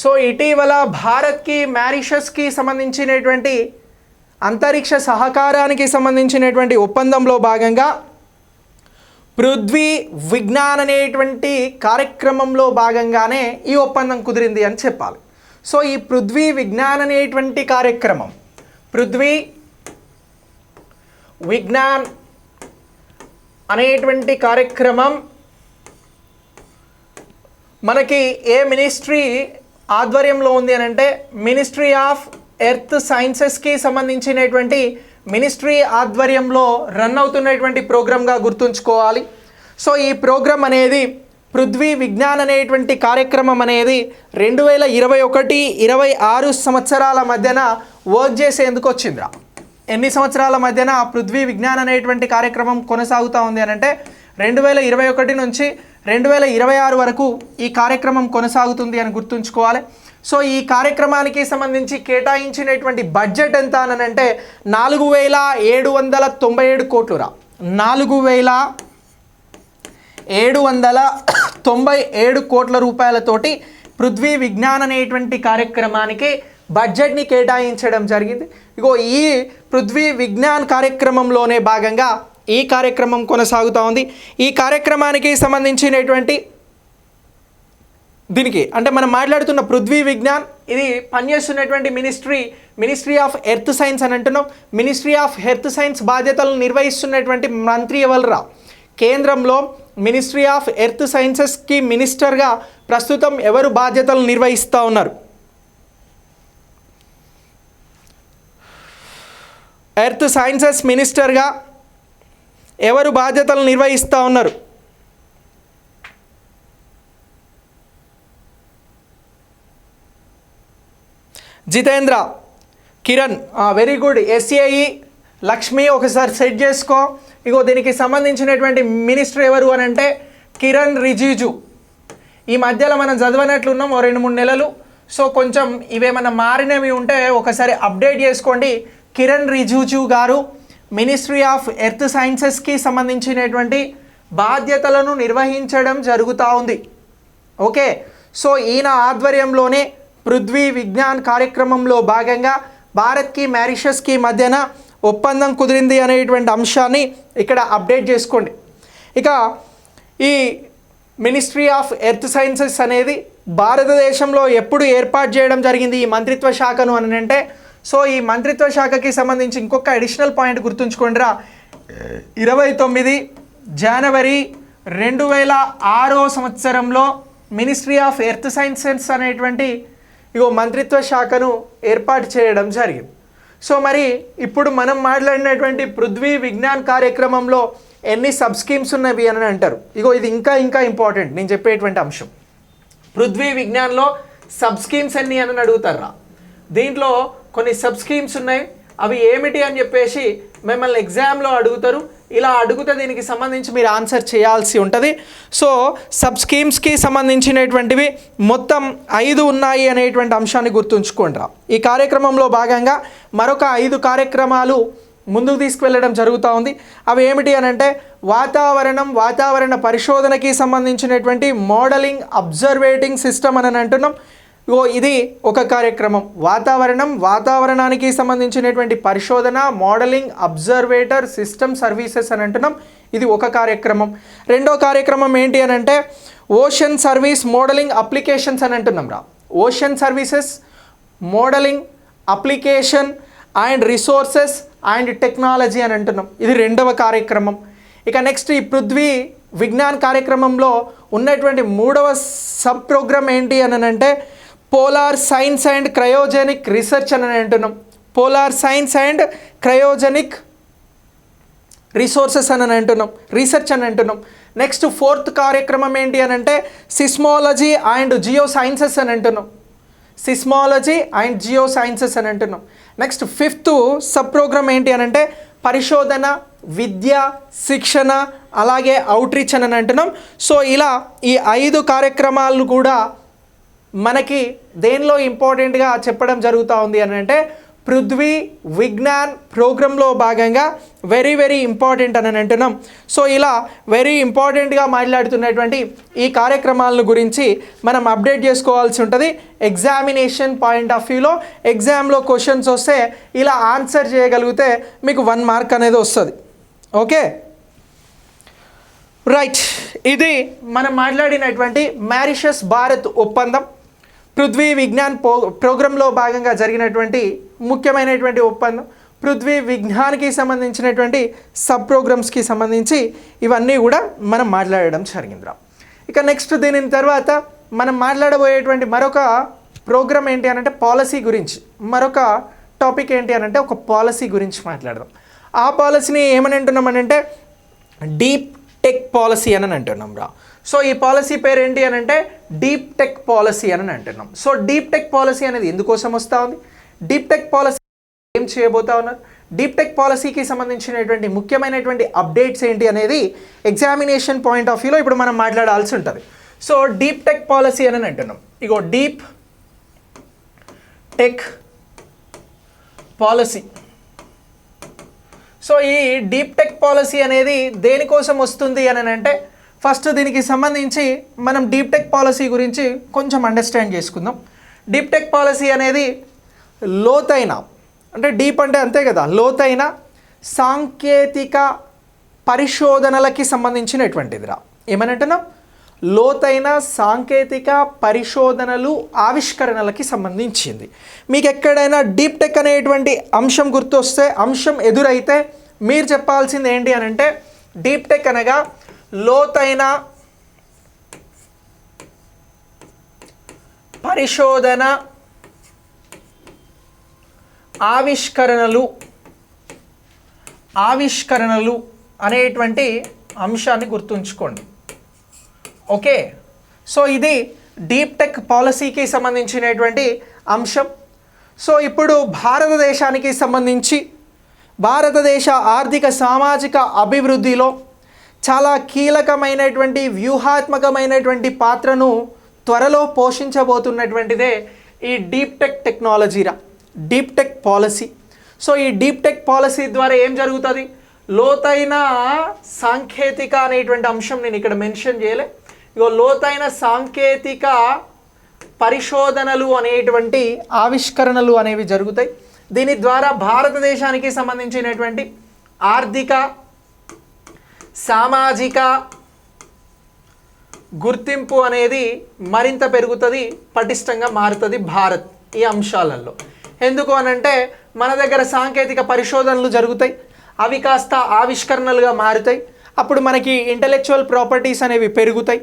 సో ఇటీవల భారత్కి మారిషస్కి సంబంధించినటువంటి అంతరిక్ష సహకారానికి సంబంధించినటువంటి ఒప్పందంలో భాగంగా పృథ్వీ విజ్ఞాన్ అనేటువంటి కార్యక్రమంలో భాగంగానే ఈ ఒప్పందం కుదిరింది అని చెప్పాలి. సో ఈ పృథ్వీ విజ్ఞాన్ అనేటువంటి కార్యక్రమం, పృథ్వీ విజ్ఞాన్ అనేటువంటి కార్యక్రమం మనకి ఏ మినిస్ట్రీ ఆధ్వర్యంలో ఉంది అని అంటే మినిస్ట్రీ ఆఫ్ ఎర్త్ సైన్సెస్కి సంబంధించినటువంటి మినిస్ట్రీ ఆధ్వర్యంలో రన్ అవుతున్నటువంటి ప్రోగ్రామ్గా గుర్తుంచుకోవాలి. సో ఈ ప్రోగ్రామ్ అనేది పృథ్వీ విజ్ఞాన్ అనేటువంటి కార్యక్రమం అనేది 2021-26 సంవత్సరాల మధ్యన వర్క్ చేసేందుకు వచ్చిందిరా. ఎన్ని సంవత్సరాల మధ్యన పృథ్వీ విజ్ఞాన్ అనేటువంటి కార్యక్రమం కొనసాగుతూ ఉంది అని అంటే 2021 నుంచి 2026 వరకు ఈ కార్యక్రమం కొనసాగుతుంది అని గుర్తుంచుకోవాలి. సో ఈ కార్యక్రమానికి సంబంధించి కేటాయించినటువంటి బడ్జెట్ ఎంత అని అంటే 4797 కోట్లురా. 4797 కోట్ల రూపాయలతోటి పృథ్వీ విజ్ఞాన్ అనేటువంటి కార్యక్రమానికి బడ్జెట్ని కేటాయించడం జరిగింది. ఇగో ఈ పృథ్వీ విజ్ఞాన్ కార్యక్రమంలోనే భాగంగా ఈ కార్యక్రమం కొనసాగుతూ ఉంది. ఈ కార్యక్రమానికి సంబంధించినటువంటి దీనికి అంటే మనం మాట్లాడుతున్న పృథ్వీ విజ్ఞాన్ ఇది పనిచేస్తున్నటువంటి మినిస్ట్రీ ఆఫ్ ఎర్త్ సైన్స్ అని అంటున్నాం. మినిస్ట్రీ ఆఫ్ ఎర్త్ సైన్స్ బాధ్యతలను నిర్వహిస్తున్నటువంటి మంత్రి ఎవరురా? కేంద్రంలో మినిస్ట్రీ ఆఫ్ ఎర్త్ సైన్సెస్కి మినిస్టర్గా ప్రస్తుతం ఎవరు బాధ్యతలు నిర్వహిస్తూ ఉన్నారు? ఎర్త్ సైన్సెస్ మినిస్టర్గా ఎవరు బాధ్యతలు నిర్వహిస్తూ ఉన్నారు? Jitendra, Kiran, very good. SAE Lakshmi ఒకసారి సెట్ చేసుకో. ఇగో దీనికి సంబంధించినటువంటి మినిస్టర్ ఎవరు అని అంటే కిరణ్ రిజిజు. ఈ మధ్యలో మనం చదవనట్లున్నాం 2-3 నెలలు. సో కొంచెం ఇవేమన్నా మారినవి ఉంటే ఒకసారి అప్డేట్ చేసుకోండి. కిరణ్ రిజిజు గారు మినిస్ట్రీ ఆఫ్ ఎర్త్ సైన్సెస్కి సంబంధించినటువంటి బాధ్యతలను నిర్వహించడం జరుగుతూ ఉంది. ఓకే, సో ఈయన ఆధ్వర్యంలోనే పృథ్వీ విజ్ఞాన్ కార్యక్రమంలో భాగంగా భారత్కి మారిషస్కి మధ్యన ఒప్పందం కుదిరింది అనేటువంటి అంశాన్ని ఇక్కడ అప్డేట్ చేసుకోండి. ఇక ఈ మినిస్ట్రీ ఆఫ్ ఎర్త్ సైన్సెస్ అనేది భారతదేశంలో ఎప్పుడు ఏర్పాటు చేయడం జరిగింది ఈ మంత్రిత్వ శాఖను అని అంటే సో ఈ మంత్రిత్వ శాఖకి సంబంధించి ఇంకొక అడిషనల్ పాయింట్ గుర్తుంచుకోండిరా. 29 జనవరి 2006 సంవత్సరంలో మినిస్ట్రీ ఆఫ్ ఎర్త్ సైన్సెస్ అనేటువంటి మంత్రిత్వ శాఖను ఏర్పాటు చేయడం జరిగింది. సో మరి ఇప్పుడు మనం మాట్లాడినటువంటి పృథ్వీ విజ్ఞాన్ కార్యక్రమంలో ఎన్ని సబ్ స్కీమ్స్ ఉన్నవి అని అంటారు. ఇది ఇంకా ఇంపార్టెంట్ నేను చెప్పేటువంటి అంశం. పృథ్వీ విజ్ఞాన్లో సబ్ స్కీమ్స్ ఎన్ని అని అడుగుతారా? దీంట్లో కొన్ని సబ్ స్కీమ్స్ ఉన్నాయి, అవి ఏమిటి అని చెప్పేసి మిమ్మల్ని ఎగ్జామ్లో అడుగుతారు. ఇలా అడిగితే దీనికి సంబంధించి మీరు ఆన్సర్ చేయాల్సి ఉంటుంది. సో సబ్ స్కీమ్స్కి సంబంధించినటువంటివి మొత్తం 5 ఉన్నాయి అనేటువంటి అంశాన్ని గుర్తుంచుకోండి. ఈ కార్యక్రమంలో భాగంగా మరొక 5 కార్యక్రమాలు ముందుకు తీసుకువెళ్ళడం జరుగుతూ ఉంది. అవి ఏమిటి అని అంటే వాతావరణ పరిశోధనకి సంబంధించినటువంటి మోడలింగ్ అబ్జర్వేటింగ్ సిస్టమ్ అని అంటున్నాం. ఇది ఒక కార్యక్రమం. వాతావరణానికి సంబంధించినటువంటి పరిశోధన మోడలింగ్ అబ్జర్వేటర్ సిస్టమ్ సర్వీసెస్ అని అంటున్నాం. ఇది ఒక కార్యక్రమం. రెండో కార్యక్రమం ఏంటి అని అంటే ఓషన్ సర్వీస్ మోడలింగ్ అప్లికేషన్స్ అని అంటున్నాం రా. Ocean services modelling application and resources and technology అని అంటున్నాం. ఇది రెండవ కార్యక్రమం. ఇక నెక్స్ట్ ఈ పృథ్వీ విజ్ఞాన్ కార్యక్రమంలో ఉన్నటువంటి 3వ సబ్ ప్రోగ్రామ్ ఏంటి అని అంటే polar science and cryogenic research అని అంటున్నాం. Polar science and cryogenic resources అని అంటున్నాం, రీసెర్చ్ అని అంటున్నాం. నెక్స్ట్ 4th కార్యక్రమం ఏంటి అని అంటే సిస్మాలజీ అండ్ జియో సైన్సెస్ అని అంటున్నాం, సిస్మాలజీ అండ్ జియో సైన్సెస్ అని అంటున్నాం. నెక్స్ట్ 5th సబ్ ప్రోగ్రామ్ ఏంటి అని అంటే పరిశోధన, విద్య, శిక్షణ, అలాగే అవుట్రీచ్ అని అంటున్నాం. సో ఇలా ఈ 5 కార్యక్రమాలు కూడా మనకి దేనిలో ఇంపార్టెంట్గా చెప్పడం జరుగుతూ ఉంది అని అంటే పృథ్వీ విజ్ఞాన్ ప్రోగ్రాంలో భాగంగా వెరీ వెరీ ఇంపార్టెంట్ అని అంటున్నాం. సో ఇలా వెరీ ఇంపార్టెంట్గా మాట్లాడుతున్నటువంటి ఈ కార్యక్రమాల గురించి మనం అప్డేట్ చేసుకోవాల్సి ఉంటుంది. ఎగ్జామినేషన్ పాయింట్ ఆఫ్ వ్యూలో ఎగ్జామ్లో క్వశ్చన్స్ వస్తే ఇలా ఆన్సర్ చేయగలిగితే మీకు 1 మార్క్ అనేది వస్తుంది. ఓకే రైట్, ఇది మనం మాట్లాడినటువంటి మారిషస్ భారత్ ఒప్పందం, పృథ్వీ విజ్ఞాన్ ప్రోగ్రాంలో భాగంగా జరిగినటువంటి ముఖ్యమైనటువంటి ఒప్పందం, పృథ్వీ విజ్ఞాన్కి సంబంధించినటువంటి సబ్ ప్రోగ్రామ్స్కి సంబంధించి ఇవన్నీ కూడా మనం మాట్లాడడం జరిగిందిరా. ఇక నెక్స్ట్ దీని తర్వాత మనం మాట్లాడబోయేటువంటి మరొక ప్రోగ్రామ్ ఏంటి అనంటే పాలసీ గురించి, మరొక టాపిక్ ఏంటి అనంటే ఒక పాలసీ గురించి మాట్లాడదాం. ఆ పాలసీని ఏమని అంటున్నామనంటే డీప్ టెక్ పాలసీ అని అంటున్నాం రా. సో ఈ పాలసీ పేరు ఏంటి అని అంటే డీప్ టెక్ పాలసీ అని అంటున్నాం. సో డీప్ టెక్ పాలసీ అనేది ఎందుకోసం వస్తూ ఉంది, డీప్ టెక్ పాలసీ ఏం చేయబోతా ఉన్నారు, డీప్ టెక్ పాలసీకి సంబంధించినటువంటి ముఖ్యమైనటువంటి అప్డేట్స్ ఏంటి అనేది ఎగ్జామినేషన్ పాయింట్ ఆఫ్ వ్యూలో ఇప్పుడు మనం మాట్లాడాల్సి ఉంటుంది. సో డీప్ టెక్ పాలసీ అని అంటున్నాం. ఇగో డీప్ టెక్ పాలసీ. సో ఈ డీప్ టెక్ పాలసీ అనేది దేనికోసం వస్తుంది అని అంటే ఫస్ట్ దీనికి సంబంధించి మనం డీప్ టెక్ పాలసీ గురించి కొంచెం అండర్స్టాండ్ చేసుకుందాం. డీప్ టెక్ పాలసీ అనేది లోతైన, అంటే డీప్ అంటే అంతే కదా, లోతైన సాంకేతిక పరిశోధనలకి సంబంధించినటువంటిదిరా. ఏమనంటున్నాం, లోతైన సాంకేతిక పరిశోధనలు, ఆవిష్కరణలకి సంబంధించింది. మీకు ఎక్కడైనా డీప్ టెక్ అనేటువంటి అంశం గుర్తొస్తే, అంశం ఎదురైతే మీరు చెప్పాల్సింది ఏంటి అని అంటే డీప్ టెక్ అనగా లోతైన పరిశోధన, ఆవిష్కరణలు అనేటువంటి అంశాన్ని గుర్తుంచుకోండి. ఓకే, సో ఇది డీప్ టెక్ పాలసీకి సంబంధించినటువంటి అంశం. సో ఇప్పుడు భారతదేశానికి సంబంధించి భారతదేశ ఆర్థిక సామాజిక అభివృద్ధిలో చాలా కీలకమైనటువంటి వ్యూహాత్మకమైనటువంటి పాత్రను త్వరలో పోషించబోతున్నటువంటిదే ఈ డీప్ టెక్ టెక్నాలజీరా, డీప్ టెక్ పాలసీ. సో ఈ డీప్ టెక్ పాలసీ ద్వారా ఏం జరుగుతుంది, లోతైన సాంకేతిక అనేటువంటి అంశం నేను ఇక్కడ మెన్షన్ చేయలే. ఇగో లోతైన సాంకేతిక పరిశోధనలు అనేటువంటి ఆవిష్కరణలు అనేవి జరుగుతాయి. దీని ద్వారా భారతదేశానికి సంబంధించినటువంటి ఆర్థిక సామాజిక గుర్తింపు అనేది మరింత పెరుగుతుంది, పటిష్టంగా మారుతుంది భారత్ ఈ అంశాలలో. ఎందుకు అనంటే మన దగ్గర సాంకేతిక పరిశోధనలు జరుగుతాయి, అవి కాస్త ఆవిష్కరణలుగా మారుతాయి, అప్పుడు మనకి ఇంటలెక్చువల్ ప్రాపర్టీస్ అనేవి పెరుగుతాయి.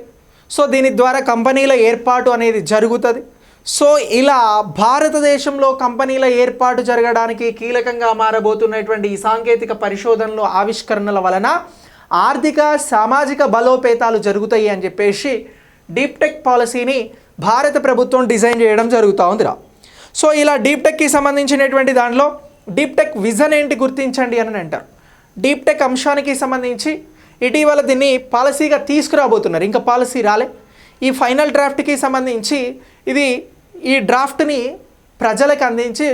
సో దీని ద్వారా కంపెనీల ఏర్పాటు అనేది జరుగుతుంది. సో ఇలా భారతదేశంలో కంపెనీల ఏర్పాటు జరగడానికి కీలకంగా మారబోతున్నటువంటి ఈ సాంకేతిక పరిశోధనలు, ఆవిష్కరణల వలన ఆర్థిక సామాజిక బలోపేతాలు జరుగుతాయి అని చెప్పేసి డీప్ టెక్ పాలసీని భారత ప్రభుత్వం డిజైన్ చేయడం జరుగుతూ ఉందిరా. సో ఇలా డీప్ టెక్కి సంబంధించినటువంటి దాంట్లో డీప్ టెక్ విజన్ ఏంటి గుర్తించండి అని అంటారు. డీప్ టెక్ అంశానికి సంబంధించి ఇటీవల దీన్ని పాలసీగా తీసుకురాబోతున్నారు, ఇంకా పాలసీ రాలే. ఈ ఫైనల్ డ్రాఫ్ట్కి సంబంధించి ఈ డ్రాఫ్ట్ని ప్రజలకు అందించి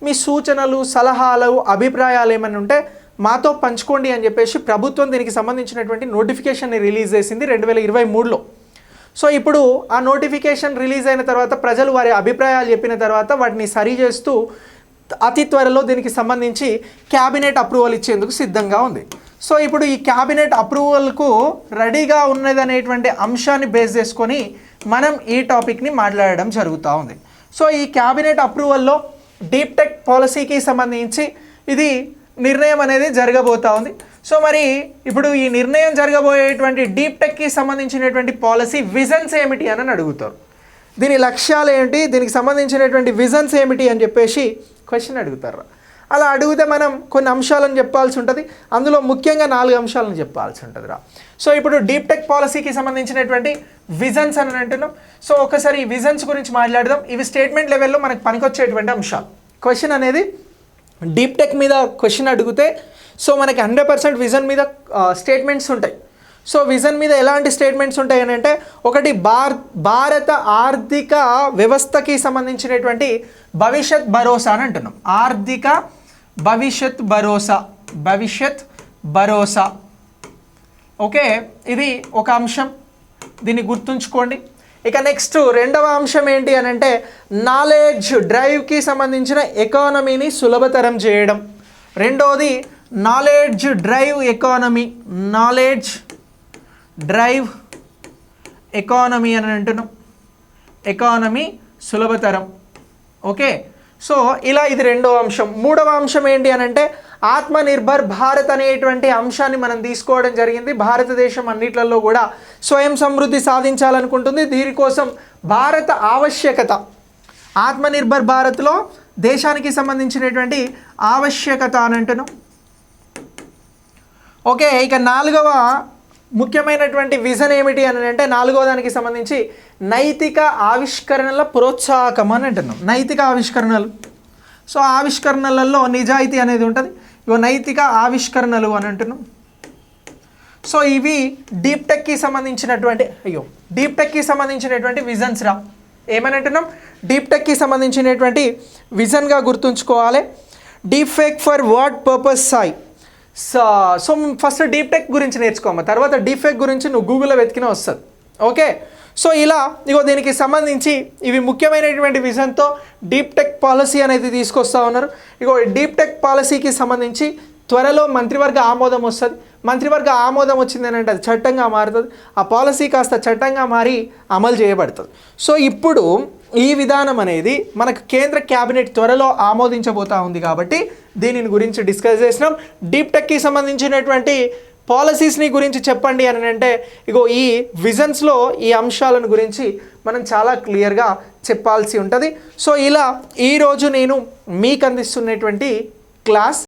మీ సూచనలు, సలహాలు, అభిప్రాయాలు ఏమైనా ఉంటే మాతో పంచుకోండి అని చెప్పేసి ప్రభుత్వం దీనికి సంబంధించినటువంటి నోటిఫికేషన్ని రిలీజ్ చేసింది 2023లో. సో ఇప్పుడు ఆ నోటిఫికేషన్ రిలీజ్ అయిన తర్వాత ప్రజలు వారి అభిప్రాయాలు చెప్పిన తర్వాత వాటిని సరి చేస్తూ అతి త్వరలో దీనికి సంబంధించి క్యాబినెట్ అప్రూవల్ ఇచ్చేందుకు సిద్ధంగా ఉంది. సో ఇప్పుడు ఈ క్యాబినెట్ అప్రూవల్కు రెడీగా ఉన్నదనేటువంటి అంశాన్ని బేస్ చేసుకొని మనం ఈ టాపిక్ని మాట్లాడడం జరుగుతూ ఉంది. సో ఈ క్యాబినెట్ అప్రూవల్లో డీప్ టెక్ పాలసీకి సంబంధించి ఇది నిర్ణయం అనేది జరగబోతూ ఉంది. సో మరి ఇప్పుడు ఈ నిర్ణయం జరగబోయేటువంటి డీప్ టెక్కి సంబంధించినటువంటి పాలసీ విజన్స్ ఏమిటి అని అడుగుతారు. దీని లక్ష్యాలు ఏంటి, దీనికి సంబంధించినటువంటి విజన్స్ ఏమిటి అని చెప్పేసి క్వశ్చన్ అడుగుతారు. అలా అడిగితే మనం కొన్ని అంశాలను చెప్పాల్సి ఉంటుంది, అందులో ముఖ్యంగా 4 అంశాలను చెప్పాల్సి ఉంటుంది రా. సో ఇప్పుడు డీప్ టెక్ పాలసీకి సంబంధించినటువంటి విజన్స్ అని అంటున్నాం. సో ఒకసారి ఈ విజన్స్ గురించి మాట్లాడదాం. ఇవి స్టేట్మెంట్ లెవెల్లో మనకు పనికొచ్చేటువంటి అంశాలు. క్వశ్చన్ అనేది డీప్ టెక్ మీద క్వశ్చన్ అడిగితే సో మనకి 100% విజన్ మీద స్టేట్మెంట్స్ ఉంటాయి. సో విజన్ మీద ఎలాంటి స్టేట్మెంట్స్ ఉంటాయి అని అంటే, ఒకటి భారత ఆర్థిక వ్యవస్థకి సంబంధించినటువంటి భవిష్యత్ భరోసా అని అంటున్నాం. ఆర్థిక భవిష్యత్ భరోసా ఓకే, ఇది ఒక అంశం, దీన్ని గుర్తుంచుకోండి. ఇక నెక్స్ట్ రెండవ అంశం ఏంటి అని అంటే, నాలెడ్జ్ డ్రైవ్కి సంబంధించిన ఎకానమీని సులభతరం చేయడం. రెండవది నాలెడ్జ్ డ్రైవ్ ఎకానమీ అని అంటున్నాం. ఎకానమీ సులభతరం. ఓకే, సో ఇలా ఇది రెండవ అంశం. మూడవ అంశం ఏంటి అని అంటే, ఆత్మనిర్భర్ భారత్ అనేటువంటి అంశాన్ని మనం తీసుకోవడం జరిగింది. భారతదేశం అన్నిట్లలో కూడా స్వయం సమృద్ధి సాధించాలనుకుంటుంది. దీనికోసం భారత ఆవశ్యకత, ఆత్మనిర్భర్ భారత్లో దేశానికి సంబంధించినటువంటి ఆవశ్యకత అని అంటున్నాం. ఓకే, ఇక నాలుగవ ముఖ్యమైనటువంటి విజన్ ఏమిటి అని అంటే, నాలుగవ దానికి సంబంధించి నైతిక ఆవిష్కరణల ప్రోత్సాహకం అని అంటున్నాం. నైతిక ఆవిష్కరణలు, సో ఆవిష్కరణలలో నిజాయితీ అనేది ఉంటుంది. ఇవి నైతిక ఆవిష్కరణలు అని అంటున్నాం. సో ఇవి డీప్ టెక్కి సంబంధించినటువంటి విజన్స్ రా. ఏమని అంటున్నాం? డీప్ టెక్కి సంబంధించినటువంటి విజన్గా గుర్తుంచుకోవాలి. Deep fake for what purpose Sai. So first deep tech గురించి నేర్చుకోమా, తర్వాత డీప్ ఫేక్ గురించి నువ్వు గూగుల్లో వెతికినా వస్తుంది. ఓకే, సో ఇలా ఇగో దీనికి సంబంధించి ఇవి ముఖ్యమైనటువంటి విజన్తో డీప్ టెక్ పాలసీ అనేది తీసుకొస్తా ఉన్నారు. ఇగో డీప్ టెక్ పాలసీకి సంబంధించి త్వరలో మంత్రివర్గ ఆమోదం వస్తుంది. మంత్రివర్గ ఆమోదం వచ్చిందని అంటే అది చట్టంగా మారుతుంది. ఆ పాలసీ కాస్త చట్టంగా మారి అమలు చేయబడుతుంది. సో ఇప్పుడు ఈ విధానం అనేది మనకు కేంద్ర క్యాబినెట్ త్వరలో ఆమోదించబోతా ఉంది కాబట్టి దీనిని గురించి డిస్కస్ చేసినాం. డీప్ టెక్కి సంబంధించినటువంటి పాలసీస్ని గురించి చెప్పండి అని అంటే, ఇగో ఈ విజన్స్లో ఈ అంశాలను గురించి మనం చాలా క్లియర్గా చెప్పాల్సి ఉంటుంది. సో ఇలా ఈరోజు నేను మీకు అందిస్తున్నటువంటి క్లాస్